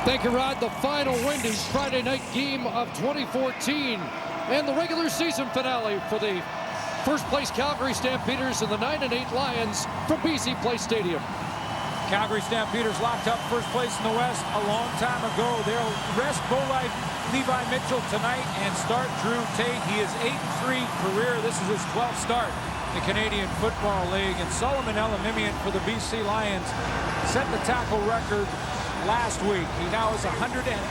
Thank you, Rod. The final Wendy's Friday night game of 2014 and the regular season finale for the first place Calgary Stampeders and the 9-8 Lions from BC Place Stadium. Calgary Stampeders locked up first place in the West a long time ago. They'll rest Levi Mitchell tonight and start Drew Tate. He is 8-3 career. This is his 12th start in the Canadian Football League. And Solomon Elimimian for the BC Lions set the tackle record last week. He now has 137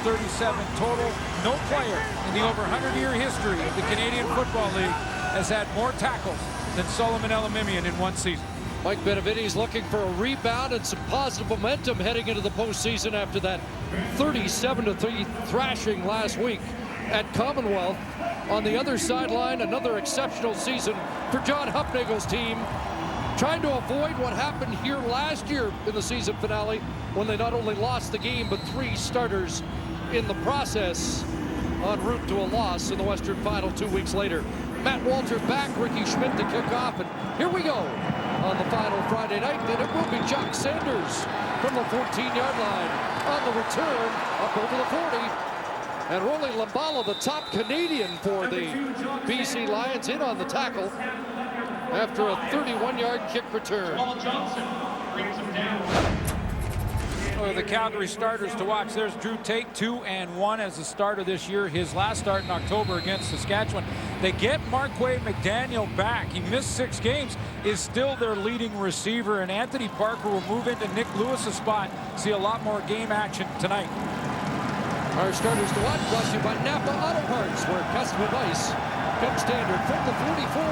total. No player in the over 100-year history of the Canadian Football League has had more tackles than Solomon Elimimian in one season. Mike Benevides looking for a rebound and some positive momentum heading into the postseason after that 37-3 thrashing last week at Commonwealth. On the other sideline, another exceptional season for John Hupnagel's team, trying to avoid what happened here last year in the season finale when they not only lost the game but 3 starters in the process, en route to a loss in the Western Final 2 weeks later. Matt Walter back, Ricky Schmidt to kick off, and here we go on the final Friday night. And it will be Jock Sanders from the 14-yard line on the return up over the 40. And Rolly Lambala, the top Canadian for the BC Lions, in on the tackle after a 31-yard kick return. The Calgary starters to watch. There's Drew Tate, 2-1 as a starter this year. His last start in October against Saskatchewan. They get Marquay McDaniel back. He missed 6 games, is still their leading receiver, and Anthony Parker will move into Nick Lewis's spot. See a lot more game action tonight. Our starters to watch brought to you by Napa Auto Parts, where custom advice comes standard from the 44.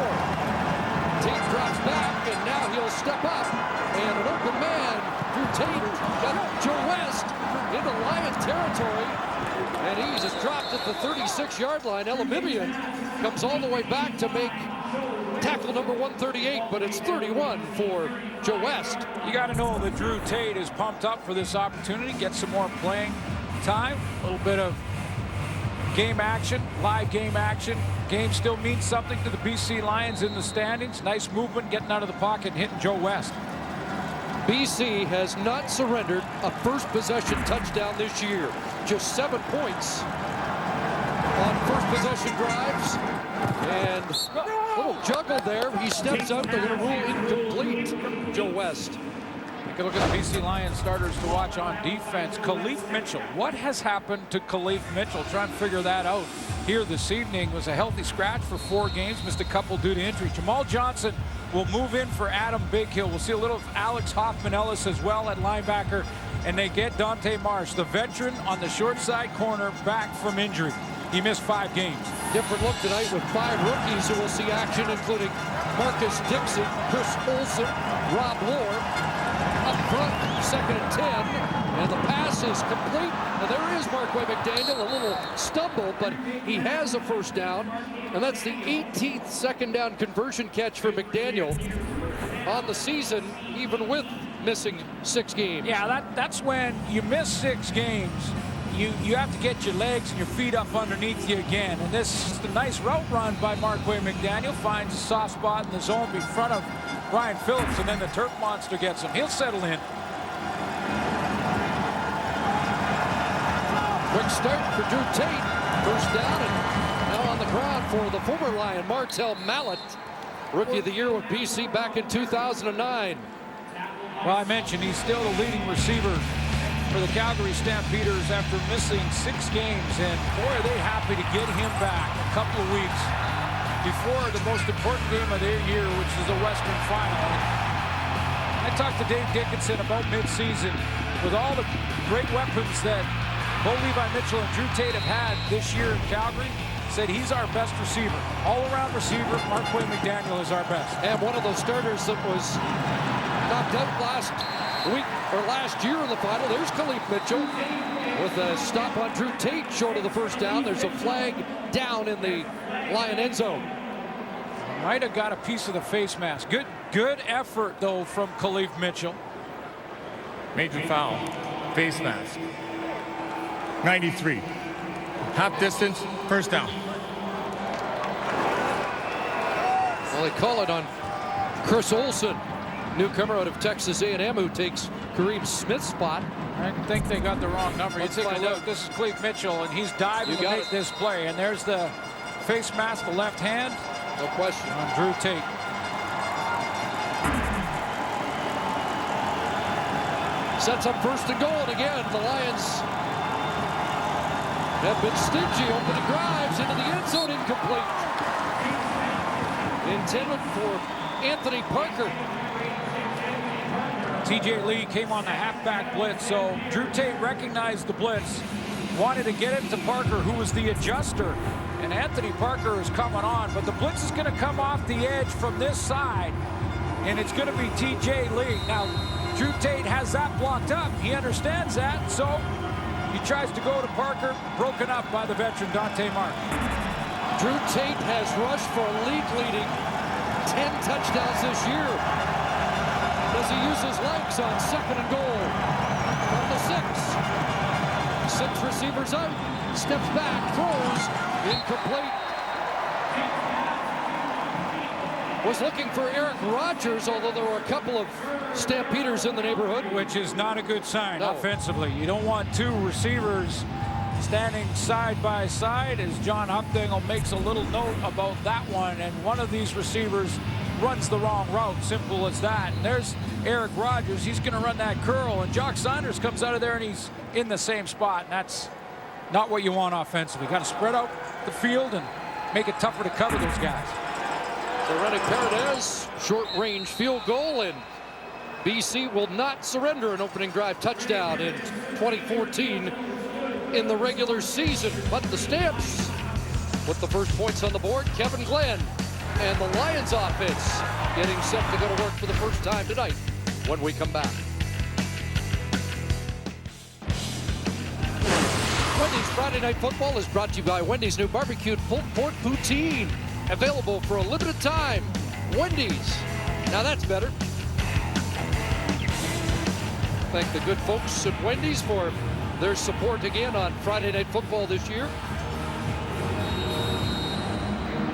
Tate drops back, and now he'll step up, and an open man. Drew Tate got Joe West into Lion territory, and he just dropped at the 36-yard line. Elimimian comes all the way back to make tackle number 138, but it's 31 for Joe West. You got to know that Drew Tate is pumped up for this opportunity, get some more playing time, a little bit of game action, live game action. Game still means something to the BC Lions in the standings. Nice movement, getting out of the pocket and hitting Joe West. BC has not surrendered a first possession touchdown this year. Just 7 points on first possession drives. And a little juggle there. He steps out. They're going to rule incomplete. Joe West. Take a look at the BC Lions starters to watch on defense. Khalif Mitchell. What has happened to Khalif Mitchell? Trying to figure that out here this evening. Was a healthy scratch for 4 games. Missed a couple due to injury. Jamal Johnson will move in for Adam Bighill. We'll see a little of Alex Hoffman-Ellis as well at linebacker. And they get Dante Marsh, the veteran on the short side corner, back from injury. He missed 5 games. Different look tonight with 5 rookies who will see action, including Marcus Dixon, Chris Olsen, Rob Lohr. Up front, 2nd and 10, and the pass is complete. And there is Marquay McDaniel, a little stumble, but he has a first down, and that's the 18th second down conversion catch for McDaniel on the season, even with missing 6 games. Yeah, that's when you miss 6 games. You have to get your legs and your feet up underneath you again. And this is the nice route run by Marquay McDaniel. Finds a soft spot in the zone in front of Ryan Phillips, and then the Turk Monster gets him. He'll settle in. Quick start for Drew Tate. First down, and now on the ground for the former Lion, Martel Mallett. Rookie of the Year with BC back in 2009. Well, I mentioned he's still the leading receiver for the Calgary Stampeders after missing 6 games, and boy, are they happy to get him back a couple of weeks before the most important game of their year, which is the Western Final. I talked to Dave Dickinson about mid-season. With all the great weapons that Levi Mitchell and Drew Tate have had this year in Calgary, said he's our best receiver. All-around receiver, Marquay McDaniel is our best. And one of those starters that was knocked out last week or last year in the final. There's Khalif Mitchell with a stop on Drew Tate short of the first down. There's a flag down in the Lion end zone. Might have got a piece of the face mask. Good effort though from Khalif Mitchell. Major foul. Face mask. 93. Half distance. First down. Well, they call it on Chris Olsen, newcomer out of Texas A&M, who takes Kareem Smith's spot. I think they got the wrong number. You Let's take a find look. out. This is Cleve Mitchell, and he's diving You to got make it. this play. And there's the face mask, the left hand No question. on Drew Tate. Sets up first and goal, and again, the Lions have been stingy. Opening drives into the end zone, incomplete. Intended for Anthony Parker. TJ Lee came on the halfback blitz, so Drew Tate recognized the blitz, wanted to get it to Parker, who was the adjuster, and Anthony Parker is coming on, but the blitz is going to come off the edge from this side, and it's going to be TJ Lee. Now, Drew Tate has that blocked up. He understands that, so he tries to go to Parker, broken up by the veteran Dante Mark. Drew Tate has rushed for a league-leading 10 touchdowns this year. Does he use his legs on second and goal? From the 6. 6 receivers out. Steps back, throws, incomplete. Was looking for Eric Rogers, although there were a couple of Stampeders in the neighborhood. Which is not a good sign No. offensively. You don't want two receivers standing side by side, as John Hupdingle makes a little note about that one, and one of these receivers runs the wrong route. Simple as that. And there's Eric Rogers. He's going to run that curl, and Jock Saunders comes out of there and he's in the same spot, and that's not what you want offensively. Got to spread out the field and make it tougher to cover those guys. So running Paredes, short-range field goal, and BC will not surrender an opening drive touchdown in 2014 in the regular season. But the Stamps with the first points on the board. Kevin Glenn and the Lions offense getting set to go to work for the first time tonight when we come back. Wendy's Friday Night Football is brought to you by Wendy's new barbecued pulled pork poutine. Available for a limited time. Wendy's. Now that's better. Thank the good folks at Wendy's for their support again on Friday Night Football this year.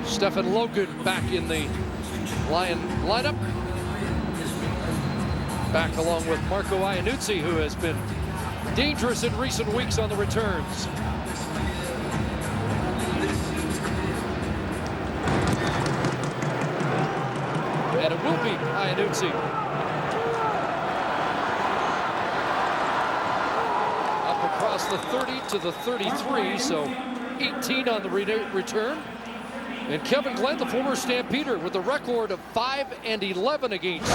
Stephen Logan back in the Lion lineup. Back along with Marco Iannuzzi, who has been dangerous in recent weeks on the returns. And it will be Iannuzzi. Up across the 30 to the 33, so 18 on the return. And Kevin Glenn, the former Stampeder, with a record of 5-11 against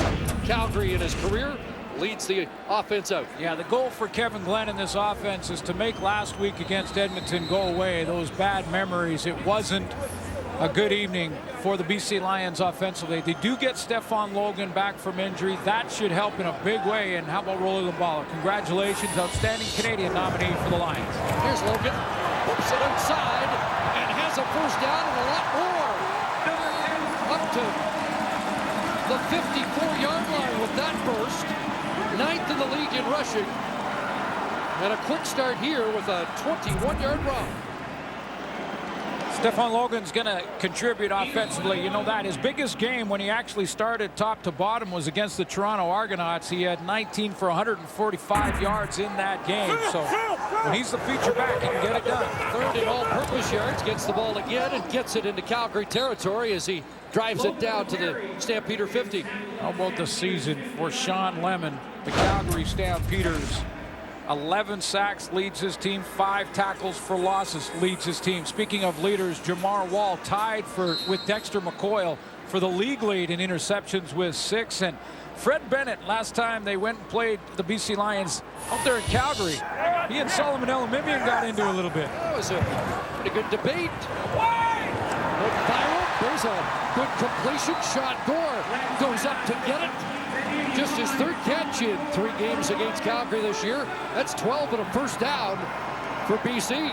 Calgary in his career, leads the offense out. Yeah, the goal for Kevin Glenn in this offense is to make last week against Edmonton go away. Those bad memories. It wasn't a good evening for the BC Lions offensively. They do get Stephon Logan back from injury. That should help in a big way. And how about Rolly Lambala? Congratulations, outstanding Canadian nominee for the Lions. Here's Logan, whips it outside, and has a first down and a lot more. Up to the 54-yard line with that burst. 9th in the league in rushing. And a quick start here with a 21-yard run. Stephon Logan's going to contribute offensively. You know that. His biggest game when he actually started top to bottom was against the Toronto Argonauts. He had 19 for 145 yards in that game. So when he's the feature back, he can get it done. 3rd in all-purpose yards, gets the ball again and gets it into Calgary territory as he drives it down to the Stampeder 50. How about the season for Sean Lemon, the Calgary Stampeders? 11 sacks leads his team, 5 tackles for losses leads his team. Speaking of leaders, Jamar Wall tied with Dexter McCoyle for the league lead in interceptions with 6. And Fred Bennett, last time they went and played the BC Lions out there in Calgary, he and Solomon Elamimian got into a little bit. That was a pretty good debate. Good viral. There's a good completion shot. Gore goes up to get it. Just his 3rd catch in 3 games against Calgary this year. That's 12 and a first down for BC.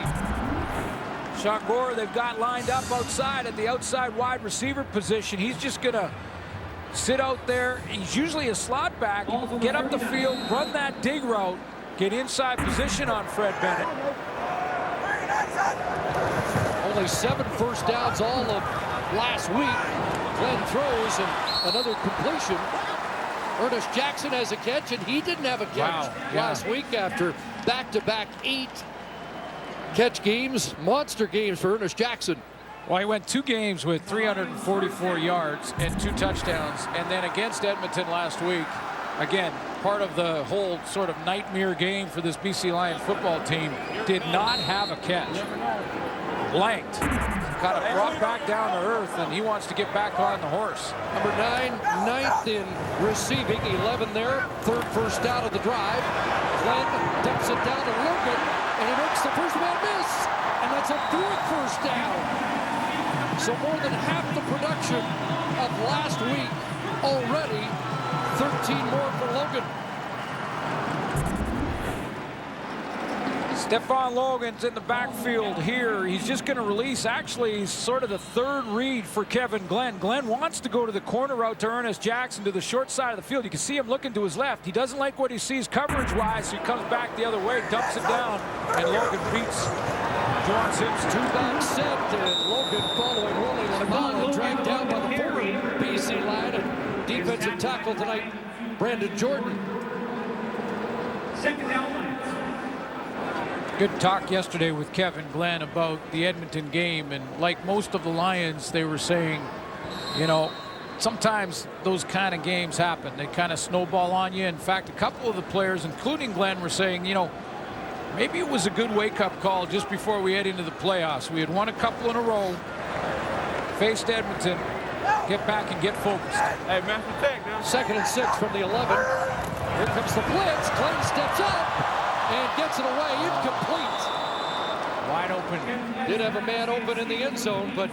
Sean Gore, they've got lined up outside at the outside wide receiver position. He's just going to sit out there. He's usually a slot back. Get up the field, run that dig route, get inside position on Fred Bennett. Only 7 first downs all of last week. Glenn throws and another completion. Ernest Jackson has a catch, and he didn't have a catch last week after back-to-back 8-catch games, monster games for Ernest Jackson. Well, he went 2 games with 344 yards and 2 touchdowns, and then against Edmonton last week, again, part of the whole sort of nightmare game for this BC Lion football team, did not have a catch. Blanked. Kind of brought back down to earth, and he wants to get back on the horse. Number 9, 9th in receiving, 11 there, 3rd first down of the drive. Glenn dumps it down to Logan, and he makes the first man miss, and that's a 4th first down. So more than half the production of last week already. 13 more for Logan. Stephon Logan's in the backfield here. He's just going to release, actually, sort of the 3rd read for Kevin Glenn. Glenn wants to go to the corner route to Ernest Jackson to the short side of the field. You can see him looking to his left. He doesn't like what he sees coverage-wise, so he comes back the other way, dumps it down, and Logan beats John Simpson. 2 back set, and Logan following rolling on the ball and dragged down by the forward BC line. And defensive tackle tonight, Brandon Jordan. 2nd down. Good talk yesterday with Kevin Glenn about the Edmonton game, and like most of the Lions, they were saying, you know, sometimes those kind of games happen. They kind of snowball on you. In fact, a couple of the players, including Glenn, were saying, you know, maybe it was a good wake-up call just before we head into the playoffs. We had won a couple in a row, faced Edmonton, get back and get focused. Hey, man, protect now. 2nd and 6 from the 11. Here comes the blitz. Glenn steps up and gets it away, incomplete. Wide open. Did have a man open in the end zone, but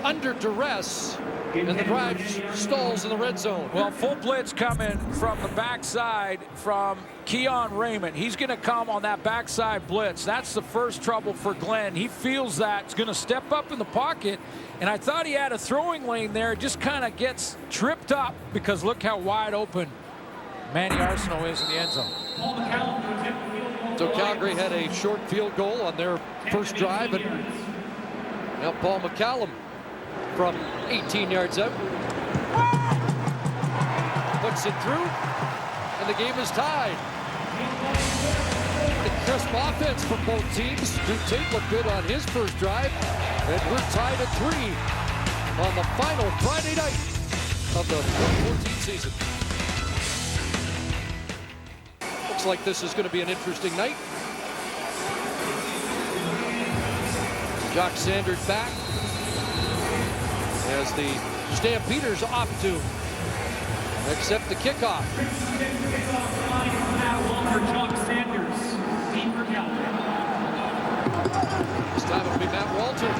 under duress, and the drive stalls in the red zone. Well, full blitz coming from the backside from Keon Raymond. He's going to come on that backside blitz. That's the first trouble for Glenn. He feels that. He's going to step up in the pocket, and I thought he had a throwing lane there. Just kind of gets tripped up because look how wide open Manny Arsenault is in the end zone. So Calgary had a short field goal on their first drive, and now Paul McCallum from 18 yards out puts it through, and the game is tied. The crisp offense from both teams. Drew Tate looked good on his first drive, and we're tied at 3 on the final Friday night of the 2014 season. Looks like this is going to be an interesting night. Jock Sanders back as the Stampeders off to accept the kickoff. Jock Sanders, for Calgary. This time it'll be Matt Walter.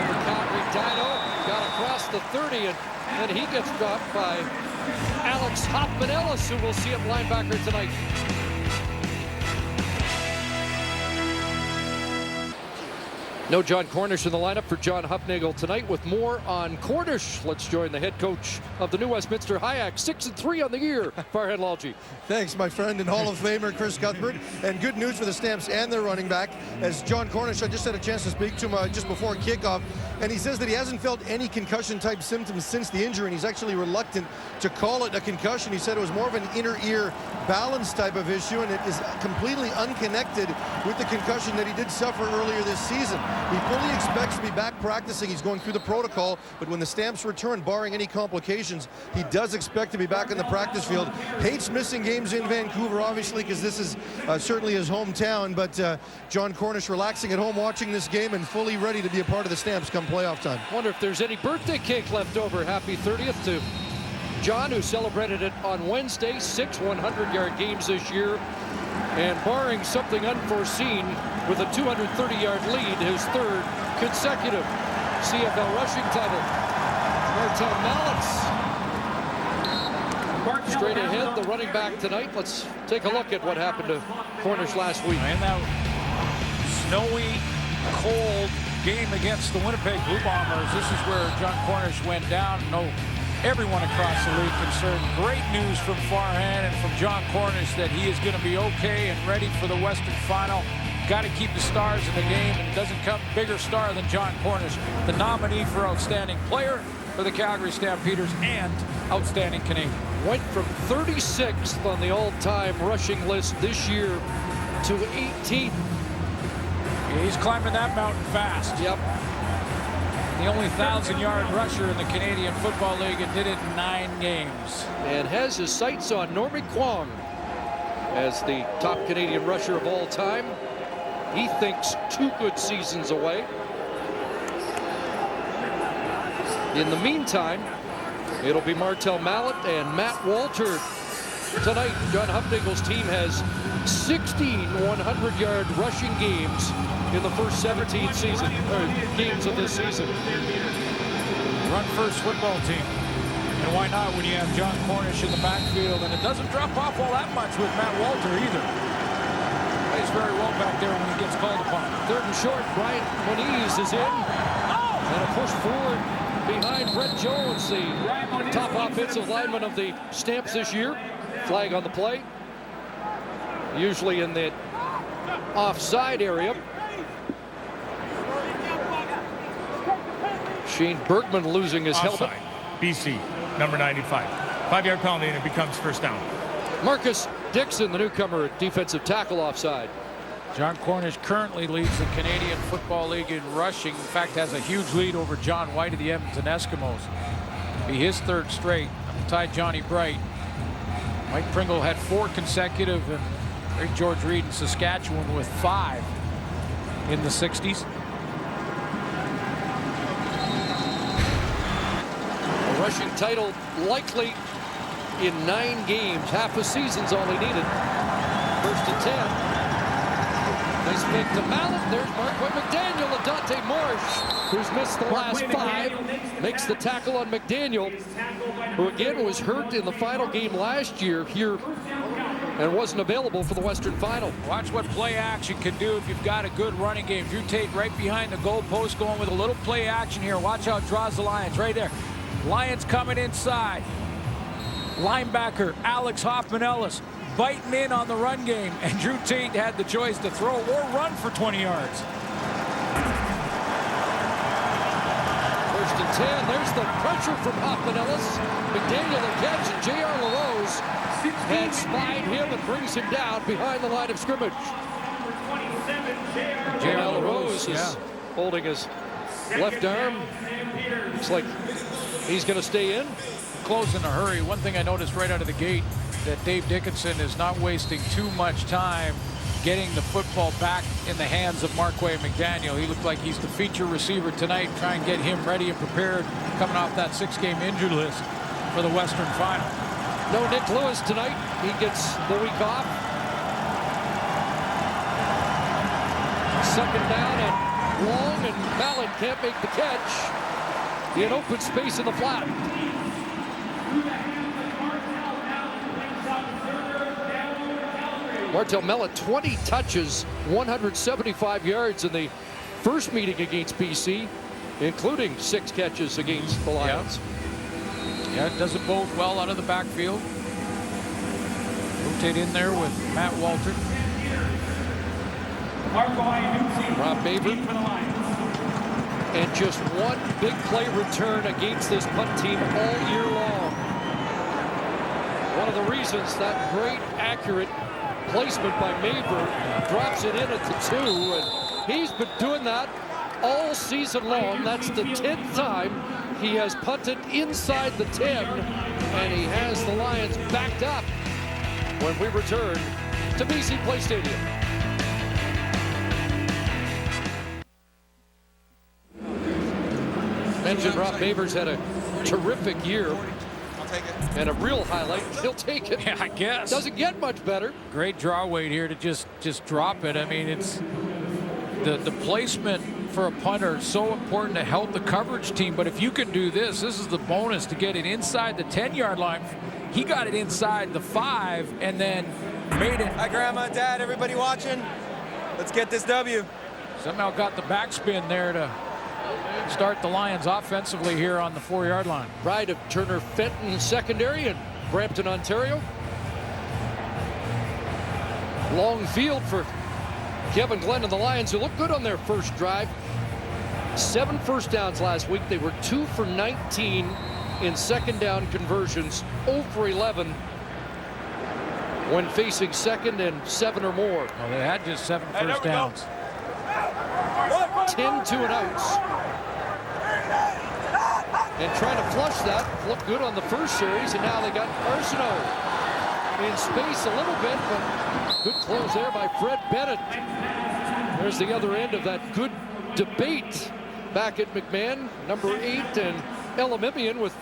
For Calgary, Dino got across the 30, and then he gets dropped by Alex Hoffman-Ellis, who we'll see at linebacker tonight. No John Cornish in the lineup for John Hufnagel tonight. With more on Cornish, let's join the head coach of the New Westminster Hayaks, 6-3 on the year, Farhan Lalji. Thanks, my friend, and Hall of Famer Chris Cuthbert. And good news for the Stamps and their running back, as John Cornish, I just had a chance to speak to him just before kickoff, and he says that he hasn't felt any concussion-type symptoms since the injury, and he's actually reluctant to call it a concussion. He said it was more of an inner ear balance type of issue, and it is completely unconnected with the concussion that he did suffer earlier this season. He fully expects to be back practicing. He's going through the protocol, but when the Stamps return, barring any complications, he does expect to be back in the practice field. Hates missing games in Vancouver, obviously, because this is certainly his hometown, but John Cornish relaxing at home watching this game and fully ready to be a part of the Stamps come playoff time. Wonder if there's any birthday cake left over. Happy 30th to John, who celebrated it on Wednesday. 6 100-yard games this year. And barring something unforeseen, with a 230-yard lead, his 3rd consecutive CFL rushing title. Martel Mallets straight ahead, the running back tonight. Let's take a look at what happened to Cornish last week. And that snowy, cold game against the Winnipeg Blue Bombers. This is where John Cornish went down. No, everyone across the league concerned. Great news from Farhan and from John Cornish that he is going to be okay and ready for the Western Final. Got to keep the stars in the game, and it doesn't come bigger star than John Cornish, the nominee for Outstanding Player for the Calgary Stampeders and Outstanding Canadian. went from 36th on the all-time rushing list this year to 18th. He's climbing that mountain fast. Yep. The only 1,000-yard rusher in the Canadian Football League and did it in 9 games. And has his sights on Normie Kwong as the top Canadian rusher of all time. He thinks 2 good seasons away. In the meantime, it'll be Martel Mallett and Matt Walter tonight. John Hufnagel's team has 16 100-yard rushing games in the first 17 games of this season. Run first football team. And why not when you have John Cornish in the backfield? And it doesn't drop off all that much with Matt Walter either. Plays very well back there when he gets called upon. 3rd and short. Brian Moniz is in. And a push forward behind Brett Jones, the top offensive lineman of the Stamps this year. Flag on the play. Usually in the offside area. Shane Bergman losing his Offside. helmet. BC, number 95. 5-yard penalty and it becomes first down. Marcus Dixon, the newcomer at defensive tackle, offside. John Cornish currently leads the Canadian Football League in rushing. In fact, has a huge lead over John White of the Edmonton Eskimos. Be his 3rd straight. Tied Johnny Bright. Mike Pringle had 4 consecutive, and Ray George Reed in Saskatchewan with 5 in the 60s. A rushing title likely in 9 games. Half a season's all he needed. 1st and 10. Nice pick to Mallett. There's Marquay McDaniel and Dante Marsh, who's missed the last 5. Makes the tackle on McDaniel, who again was hurt in the final game last year here and wasn't available for the Western Final. Watch what play action can do if you've got a good running game. Drew Tate right behind the goal post going with a little play action here. Watch how it draws the Lions right there. Lions coming inside. Linebacker Alex Hoffman-Ellis biting in on the run game, and Drew Tate had the choice to throw or run for 20 yards. 1st and 10. There's the pressure from Hoffman-Ellis. McDaniel the catch, and J.R. LaRose had spied him and brings him down behind the line of scrimmage. J.R. LaRose is holding his left arm. Looks like he's going to stay in. Close in a hurry. One thing I noticed right out of the gate, that Dave Dickinson is not wasting too much time getting the football back in the hands of Marquay McDaniel. He looked like he's the feature receiver tonight. Try and get him ready and prepared coming off that 6-game injury list for the Western Final. No Nick Lewis tonight. He gets the week off. 2nd down and long, and Mallett can't make the catch in open space in the flat. Martel Mallett, 20 touches, 175 yards in the first meeting against BC, including 6 catches against the Lions. Yeah, it does it both well out of the backfield. Rotate in there with Matt Walter. Rob Baver. And just 1 big play return against this punt team all year long. One of the reasons that great accurate placement by Maver drops it in at the 2, and he's been doing that all season long. That's the 10th time he has punted inside the 10, and he has the Lions backed up when we return to BC Play Stadium. Mentioned Rob Baver's had a terrific year. And a real highlight. He'll take it. Yeah, I guess. Doesn't get much better. Great draw weight here to just drop it. I mean, it's the placement for a punter is so important to help the coverage team. But if you can do this is the bonus to get it inside the 10-yard line. He got it inside the 5 and then made it. Hi, Grandma, Dad, everybody watching. Let's get this W. Somehow got the backspin there to start the Lions offensively here on the 4-yard line. Pride of Turner Fenton Secondary in Brampton, Ontario. Long field for Kevin Glenn and the Lions, who looked good on their first drive. 7 first downs last week. They were 2 for 19 in second down conversions, 0 for 11 when facing second and 7 or more. Well, they had just 7 first downs. 10 2-and-outs. And trying to flush that. Looked good on the first series, and now they got Arsenault in space a little bit, but good close there by Fred Bennett. There's the other end of that good debate back at McMahon, number 8, and Elimimian with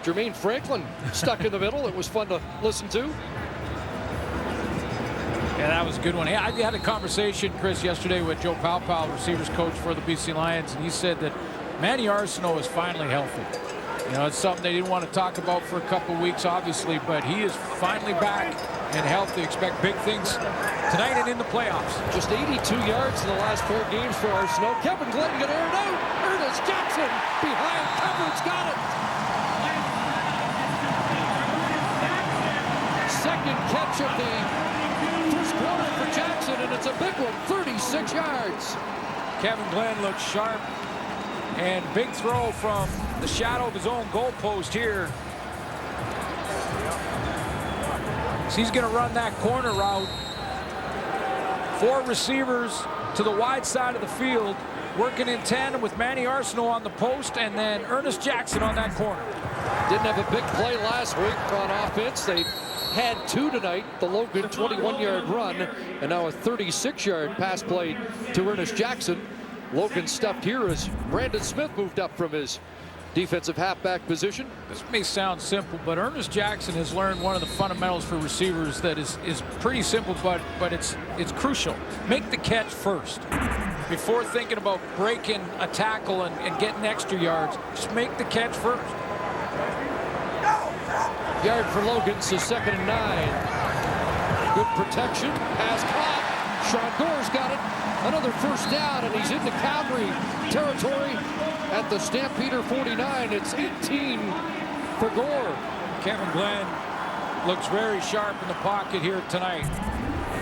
Jermaine Franklin stuck in the middle. It was fun to listen to. Yeah, that was a good one. Hey, I had a conversation, Chris, yesterday with Joe Palpal, receivers coach for the BC Lions, and he said that Manny Arsenault is finally healthy. You know, it's something they didn't want to talk about for a couple of weeks, obviously, but he is finally back and healthy. Expect big things tonight and in the playoffs. Just 82 yards in the last 4 games for Arsenault. Kevin Glenn got aired out. Ernest Jackson behind coverage, got it. Second catch of the first quarter for Jackson, and it's a big one, 36 yards. Kevin Glenn looks sharp, and big throw from the shadow of his own goalpost here. So he's going to run that corner route. 4 receivers to the wide side of the field, working in tandem with Manny Arsenault on the post, and then Ernest Jackson on that corner. Didn't have a big play last week on offense. They had 2 tonight. The Logan 21-yard run, and now a 36-yard pass play to Ernest Jackson. Logan stuffed here as Brandon Smith moved up from his defensive halfback position. This may sound simple, but Ernest Jackson has learned one of the fundamentals for receivers that is pretty simple, but it's crucial. Make the catch first. Before thinking about breaking a tackle and getting extra yards, just make the catch first. Yard for Logan, so 2nd and 9. Good protection, pass caught. Sean Gore's got it. Another first down, and he's into Calgary territory at the Stampeder 49. It's 18 for Gore. Kevin Glenn looks very sharp in the pocket here tonight.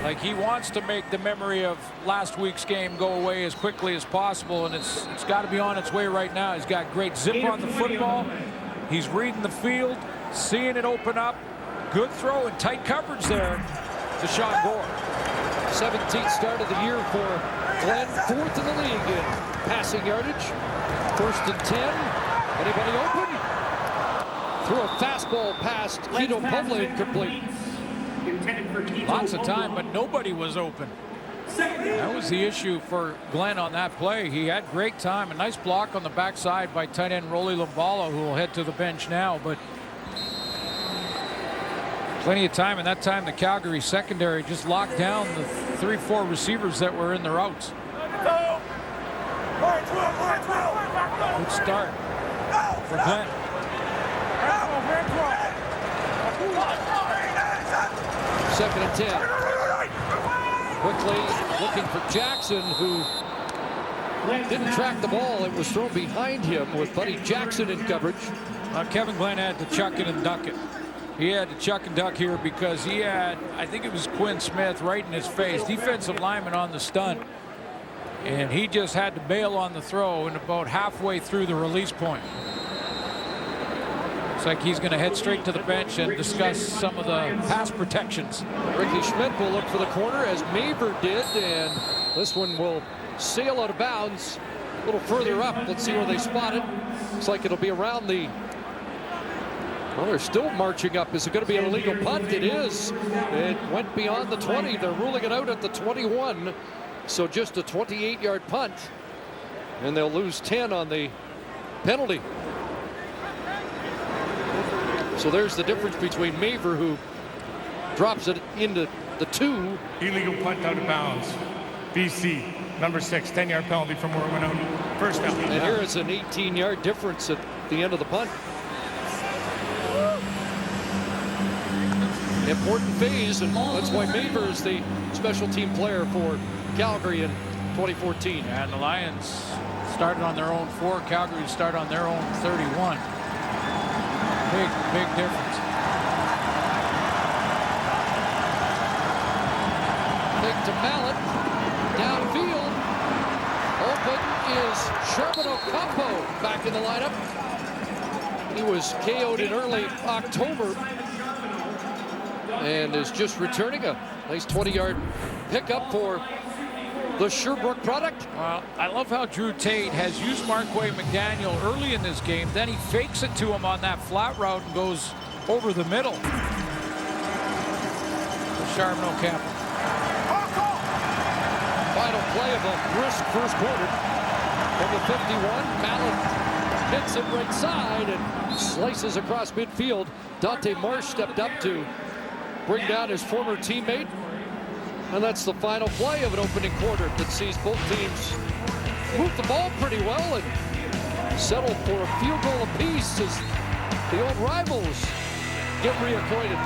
Like he wants to make the memory of last week's game go away as quickly as possible, and it's got to be on its way right now. He's got great zip on the football. He's reading the field, seeing it open up. Good throw and tight coverage there to Sean Gore. 17th start of the year for Glenn, 4th in the league in passing yardage. 1st and 10. Anybody open? Threw a fastball past Kito Public, incomplete. Lots of time, but nobody was open. That was the issue for Glenn on that play. He had great time. A nice block on the backside by tight end Rolly Lumbala, who will head to the bench now, but plenty of time, and that time the Calgary secondary just locked down the 3-4 receivers that were in the routes. Good start for Glenn. 2nd and 10. Quickly looking for Jackson, who didn't track the ball. It was thrown behind him with Buddy Jackson in coverage. Kevin Glenn had to chuck it and duck it. He had to chuck and duck here because he had, I think it was Quinn Smith right in his face, defensive lineman on the stunt, and he just had to bail on the throw and about halfway through the release point. Looks like he's going to head straight to the bench and discuss some of the pass protections. Ricky Schmidt will look for the corner as Maver did, and this one will sail out of bounds a little further up. Let's see where they spot it. Looks like it'll be around the, well, they're still marching up. Is it going to be an illegal punt? It is. It went beyond the 20. They're ruling it out at the 21. So just a 28-yard punt. And they'll lose 10 on the penalty. So there's the difference between Maver, who drops it into the 2. Illegal punt out of bounds. BC, number 6, 10-yard penalty from where it went out. First down. And here is an 18-yard difference at the end of the punt. Important phase, and that's why Maver is the special team player for Calgary in 2014. And the Lions started on their own 4. Calgary started on their own 31. Big difference. Big to Mallet. Downfield. Open is Sherman Ocampo back in the lineup. He was KO'd in early October and is just returning a nice 20-yard pickup for the Sherbrooke product. Well, I love how Drew Tate has used Marquay McDaniel early in this game. Then he fakes it to him on that flat route and goes over the middle. Charbonneau Campbell. Final play of a brisk first quarter. From the 51, Mallett hits it right side and slices across midfield. Dante Marsh stepped up to bring down his former teammate. And that's the final play of an opening quarter that sees both teams move the ball pretty well and settle for a field goal apiece as the old rivals get reacquainted.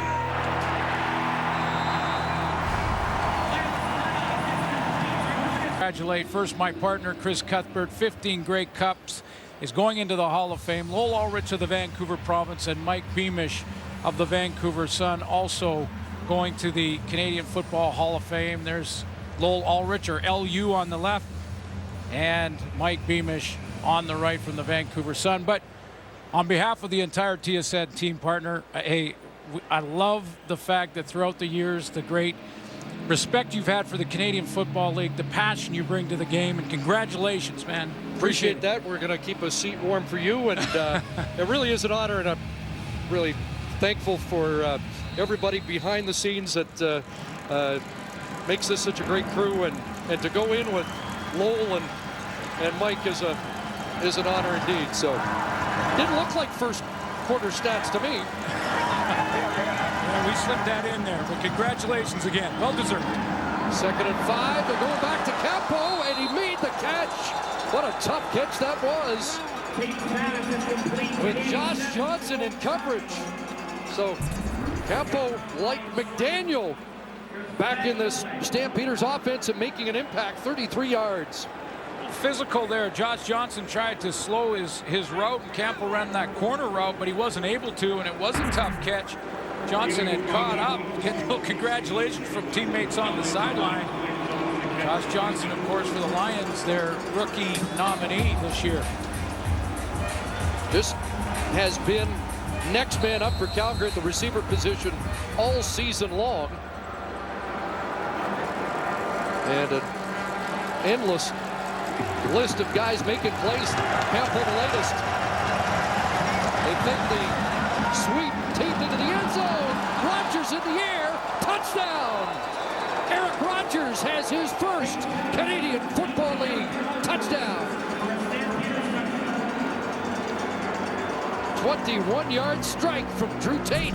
Congratulate first my partner Chris Cuthbert, 15 Grey Cups, is going into the Hall of Fame. Lowell Ulrich of the Vancouver Province and Mike Beamish of the Vancouver Sun also going to the Canadian Football Hall of Fame. There's Lowell Ulrich, or LU, on the left, and Mike Beamish on the right from the Vancouver Sun. But on behalf of the entire TSN team, partner, hey, I love the fact that throughout the years, the great respect you've had for the Canadian Football League, the passion you bring to the game, and congratulations, man. Appreciate that. We're going to keep a seat warm for you, and it really is an honor, and I'm really thankful for everybody behind the scenes that makes this such a great crew, and to go in with Lowell and Mike is an honor indeed. So didn't look like first quarter stats to me. Yeah, we slipped that in there, but congratulations again. Well deserved. 2nd and 5. They're going back to Campo, and he made the catch. What a tough catch that was. With Josh Johnson in coverage. So Campo, like McDaniel, back in this Stampeders offense and making an impact. 33 yards. Physical there. Josh Johnson tried to slow his route, and Campo ran that corner route, but he wasn't able to, and it was a tough catch. Johnson had caught up. Get a little congratulations from teammates on the sideline. Josh Johnson, of course, for the Lions, their rookie nominee this year. This has been next man up for Calgary at the receiver position all season long. And an endless list of guys making plays. Campo the latest. They think the sweep taped into the end zone. Rogers in the air. Touchdown. Eric Rogers has his first Canadian Football League touchdown. 21-yard strike from Drew Tate.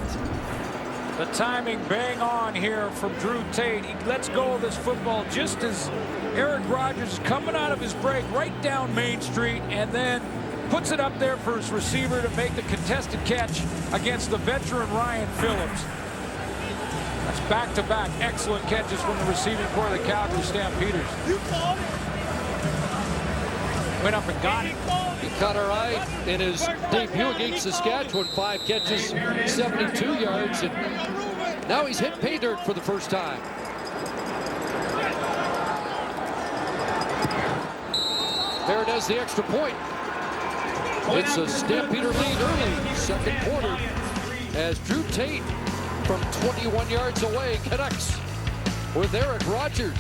The timing bang on here from Drew Tate. He lets go of this football just as Eric Rogers is coming out of his break right down Main Street, and then puts it up there for his receiver to make the contested catch against the veteran Ryan Phillips. That's back-to-back excellent catches from the receiving core of the Calgary Stampeders. Went up and got it. He caught our eye in his debut against Saskatchewan. 5 catches, 72 yards, and now he's hit pay dirt for the first time. There it is, the extra point. It's a Stampeder lead early, second quarter, as Drew Tate from 21 yards away connects with Eric Rogers.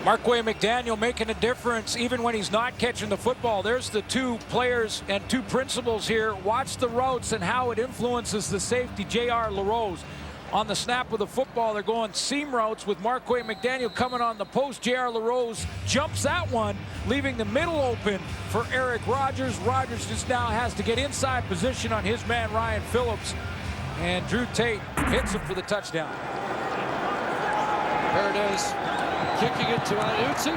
Marquay McDaniel making a difference even when he's not catching the football. There's the two players and two principals here. Watch the routes and how it influences the safety, J.R. LaRose. On the snap of the football, they're going seam routes with Marquay McDaniel coming on the post. J.R. LaRose jumps that one, leaving the middle open for Eric Rogers. Rogers just now has to get inside position on his man, Ryan Phillips. And Drew Tate hits him for the touchdown. There it is. Kicking it to Iannuzzi.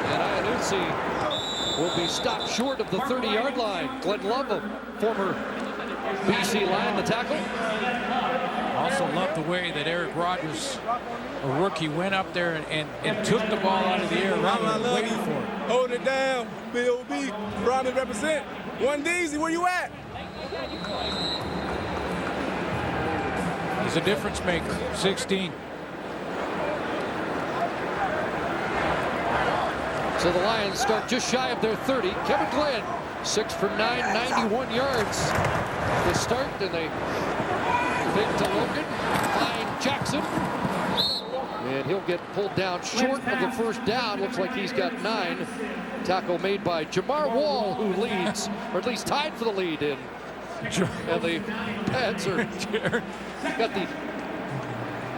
And Iannuzzi will be stopped short of the 30-yard line. Glenn Love, a former BC Lion, the tackle. Also love the way that Eric Rogers, a rookie, went up there and took the ball out of the air rather than waiting for it. Hold it down, B.O.B. Brownie represent. One Deezy, where you at? He's a difference maker. 16. So the Lions start just shy of their 30. Kevin Glenn, 6 for 9, 91 yards to start, and they fake to Logan, find Jackson, and he'll get pulled down short of the first down. Looks like he's got 9. Tackle made by Jamar Wall, who leads, or at least tied for the lead in. And the Pats are got the.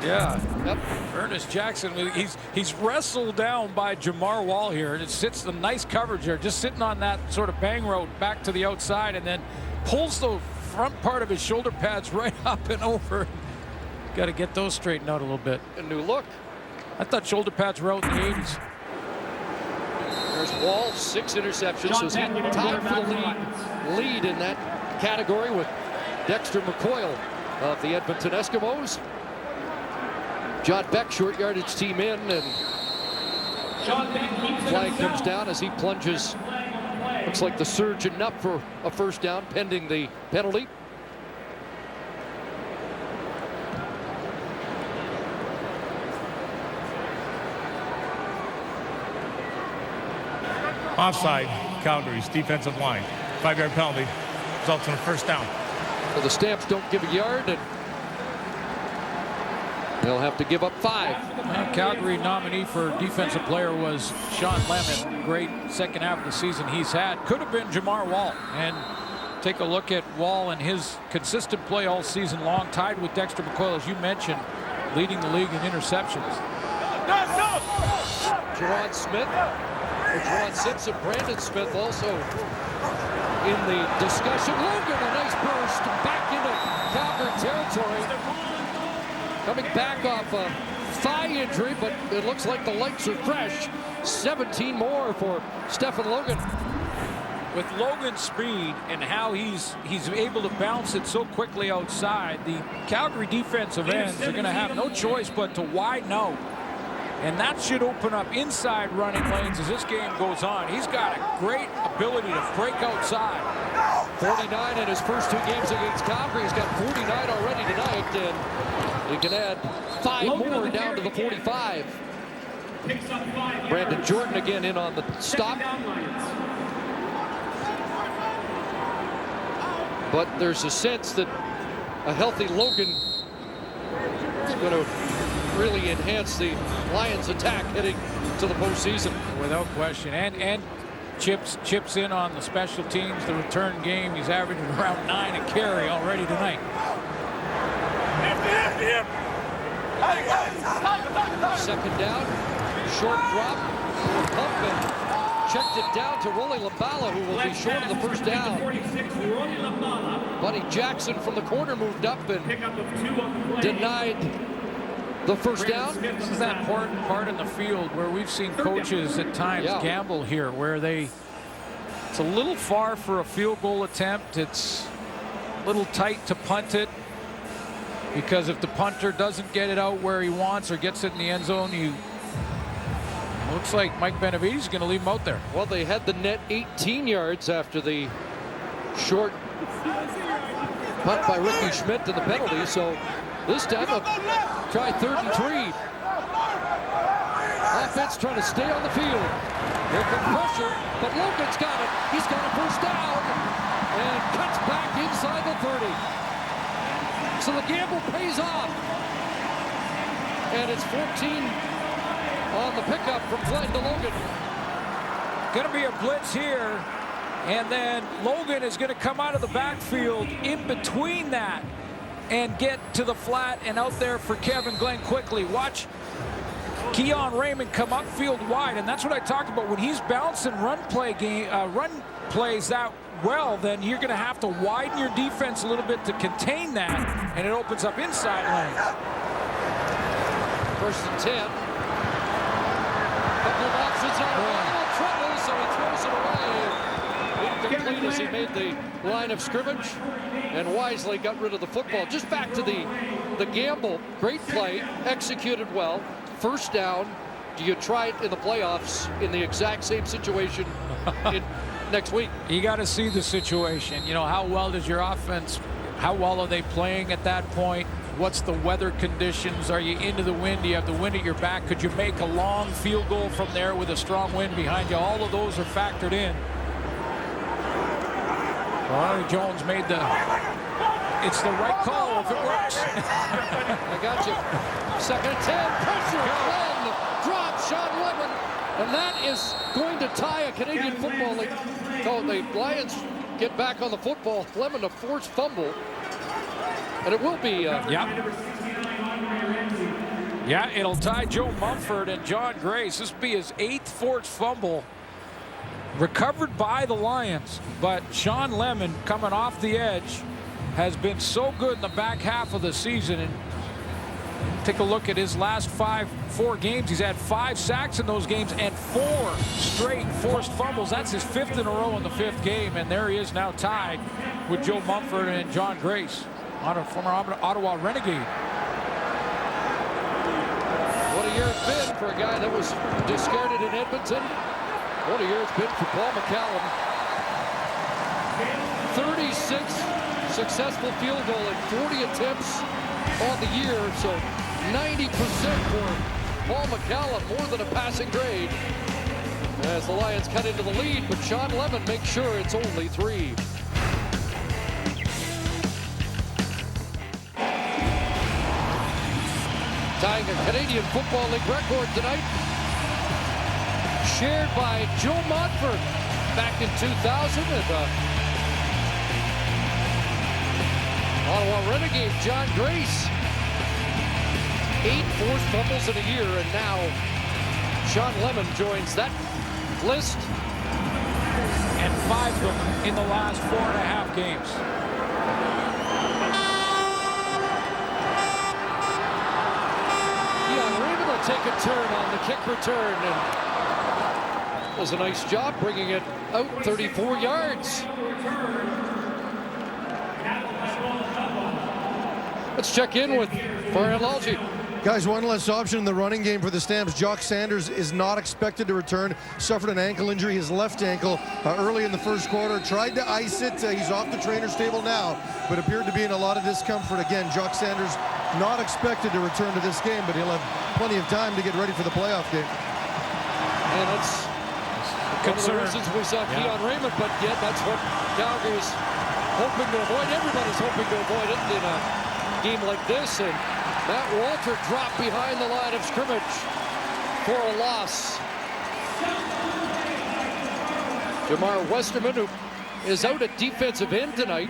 Yeah. Yep. Ernest Jackson, he's wrestled down by Jamar Wall here, and it sits the nice coverage there, just sitting on that sort of bang road back to the outside, and then pulls the front part of his shoulder pads right up and over. Got to get those straightened out a little bit. A new look. I thought shoulder pads were out in the 80s. There's Wall, 6 interceptions, so he's tied for the lead in that category with Dexter McCoyle of the Edmonton Eskimos. John Beck, short yardage team in, and flag comes down as he plunges. Looks like the surge enough for a first down pending the penalty. Offside, Calgary's defensive line. 5-yard penalty results in a first down. So the Stamps don't give a yard, and they'll have to give up 5. Well, Calgary nominee for defensive player was Sean Lemon. Great second half of the season he's had. Could have been Jamar Wall. And take a look at Wall and his consistent play all season long, tied with Dexter McCoyle, as you mentioned, leading the league in interceptions. Juwan Smith, or Juwan Simpson, Brandon Smith also in the discussion. Logan, a nice burst back into Calgary territory. Coming back off a thigh injury, but it looks like the lights are fresh. 17 more for Stephen Logan. With Logan's speed and how he's able to bounce it so quickly outside, the Calgary defensive ends are going to have no choice but to widen out. And that should open up inside running lanes as this game goes on. He's got a great ability to break outside. 49 in his first 2 games against Calgary. He's got 49 already tonight, and he can add 5 more down to the 45. Brandon Jordan again in on the stop. But there's a sense that a healthy Logan is going to really enhance the Lions' attack heading to the postseason. Without question. And chips in on the special teams, the return game. He's averaging around 9 a carry already tonight. Second down, short drop, pump, and checked it down to Rolly Labala, who will be short of the first down. Buddy Jackson from the corner moved up and denied the first down. This is that important part in the field where we've seen coaches at times gamble here, where it's a little far for a field goal attempt. It's a little tight to punt it, because if the punter doesn't get it out where he wants or gets it in the end zone, looks like Mike Benavides is going to leave him out there. Well, they had the net 18 yards after the short punt by Ricky Schmidt to the penalty, so this time they'll try 3rd and 3. Offense trying to stay on the field. Here comes pressure, but Logan's got it. He's got a first down and cuts back inside the 30. So the gamble pays off. And it's 14 on the pickup from Glenn to Logan. Going to be a blitz here, and then Logan is going to come out of the backfield in between that and get to the flat and out there for Kevin Glenn quickly. Watch Keon Raymond come upfield wide, and that's what I talked about. When he's bouncing run plays that well, then you're going to have to widen your defense a little bit to contain that, and it opens up inside lanes. 1st and 10. Couple of options on a little trouble, so he throws it away. Incomplete as he made the line of scrimmage and wisely got rid of the football. Just back to the gamble. Great play, executed well. First down. Do you try it in the playoffs in the exact same situation next week? You got to see the situation. You know, how well does your offense, how well are they playing at that point? What's the weather conditions? Are you into the wind? Do you have the wind at your back? Could you make a long field goal from there with a strong wind behind you? All of those are factored in. Well, Jones made it's the right call if it works. I got you. Second and 10. Pressure. Glenn drops Sean Lemon. And that is going to tie a Canadian Football League. So the Lions get back on the football. Lemon a forced fumble. And it will be. Yeah, it'll tie Joe Mumford and John Grace. This will be his 8th forced fumble. Recovered by the Lions. But Sean Lemon, coming off the edge, has been so good in the back half of the season. And take a look at his last 4 games. He's had 5 sacks in those games and 4 straight forced fumbles. That's his 5th in a row in the 5th game. And there he is now tied with Joe Mumford and John Grace on a former Ottawa Renegade. What a year it's been for a guy that was discarded in Edmonton. What a year it's been for Paul McCallum. 36 successful field goal and 40 attempts on the year. So 90% for Paul McCallum, more than a passing grade. As the Lions cut into the lead, but Sean Lemon makes sure it's only 3. Tying a Canadian Football League record tonight. Shared by Joe Montford back in 2000. And Ottawa Renegade John Grace. 8 forced fumbles in a year, and now Sean Lemon joins that list. And 5 of them in the last 4.5 games. Take a turn on the kick return, and does a nice job bringing it out 34 yards. Let's check in with Farhan Lalji. Guys, one less option in the running game for the Stamps. Jock Sanders is not expected to return. Suffered an ankle injury, his left ankle, early in the first quarter. Tried to ice it. He's off the trainer's table now, but appeared to be in a lot of discomfort. Again, Jock Sanders not expected to return to this game, but he'll have plenty of time to get ready for the playoff game. And that's one of the reasons we saw Keon Raymond, but yet that's what Calgary's hoping to avoid. Everybody's hoping to avoid it in a game like this. And Matt Walter dropped behind the line of scrimmage for a loss. Jamar Westerman, who is out at defensive end tonight.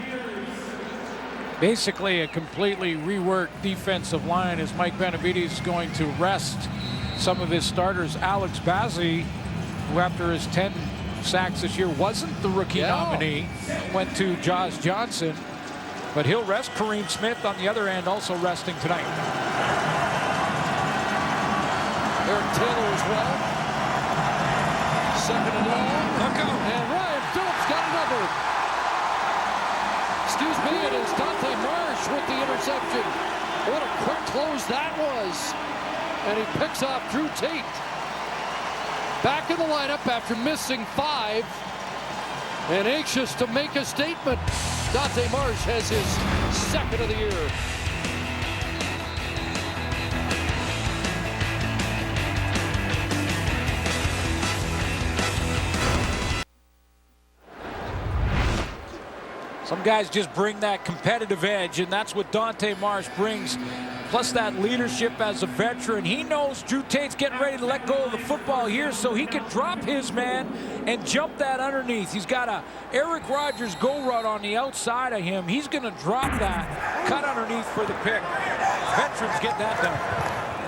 Basically a completely reworked defensive line as Mike Benavides is going to rest some of his starters. Alex Bazzi, who after his 10 sacks this year wasn't the rookie nominee, went to Josh Johnson. But he'll rest Kareem Smith on the other end, also resting tonight. Eric Taylor as well. Second and long. And Ryan Phillips got another. Excuse me, it is Dante Marsh with the interception. What a quick close that was. And he picks off Drew Tate. Back in the lineup after missing 5. And anxious to make a statement. Dante Marsh has his 2nd of the year. Some guys just bring that competitive edge, and that's what Dante Marsh brings. Plus that leadership as a veteran. He knows Drew Tate's getting ready to let go of the football here, so he can drop his man and jump that underneath. He's got a Eric Rogers go route on the outside of him. He's going to drop that, cut underneath for the pick. Veterans get that done.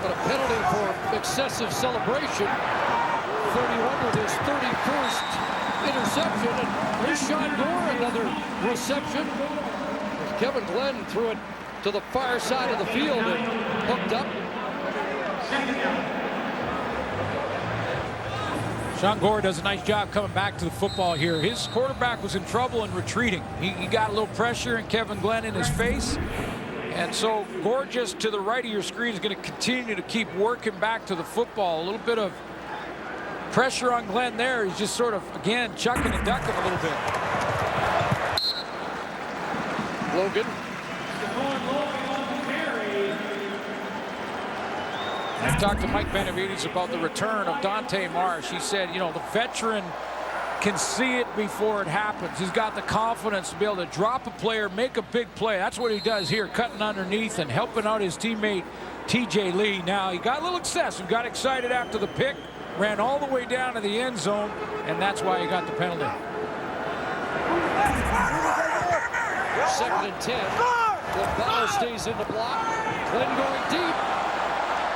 But a penalty for excessive celebration. 31 with his 31st interception. And here's Sean Gore, another reception. Kevin Glenn threw it to the far side of the field and hooked up. Sean Gore does a nice job coming back to the football here. His quarterback was in trouble and retreating. He got a little pressure and Kevin Glenn in his face. And so Gore, just to the right of your screen, is going to continue to keep working back to the football. A little bit of pressure on Glenn there. He's just sort of, again, chucking and ducking a little bit. Logan. I talked to Mike Benavides about the return of Dante Marsh. He said, you know, the veteran can see it before it happens. He's got the confidence to be able to drop a player, make a big play. That's what he does here, cutting underneath and helping out his teammate TJ Lee. Now, he got a little excessive, got excited after the pick, ran all the way down to the end zone, and that's why he got the penalty. 2nd and 10. The ball stays in the block. Glenn going deep.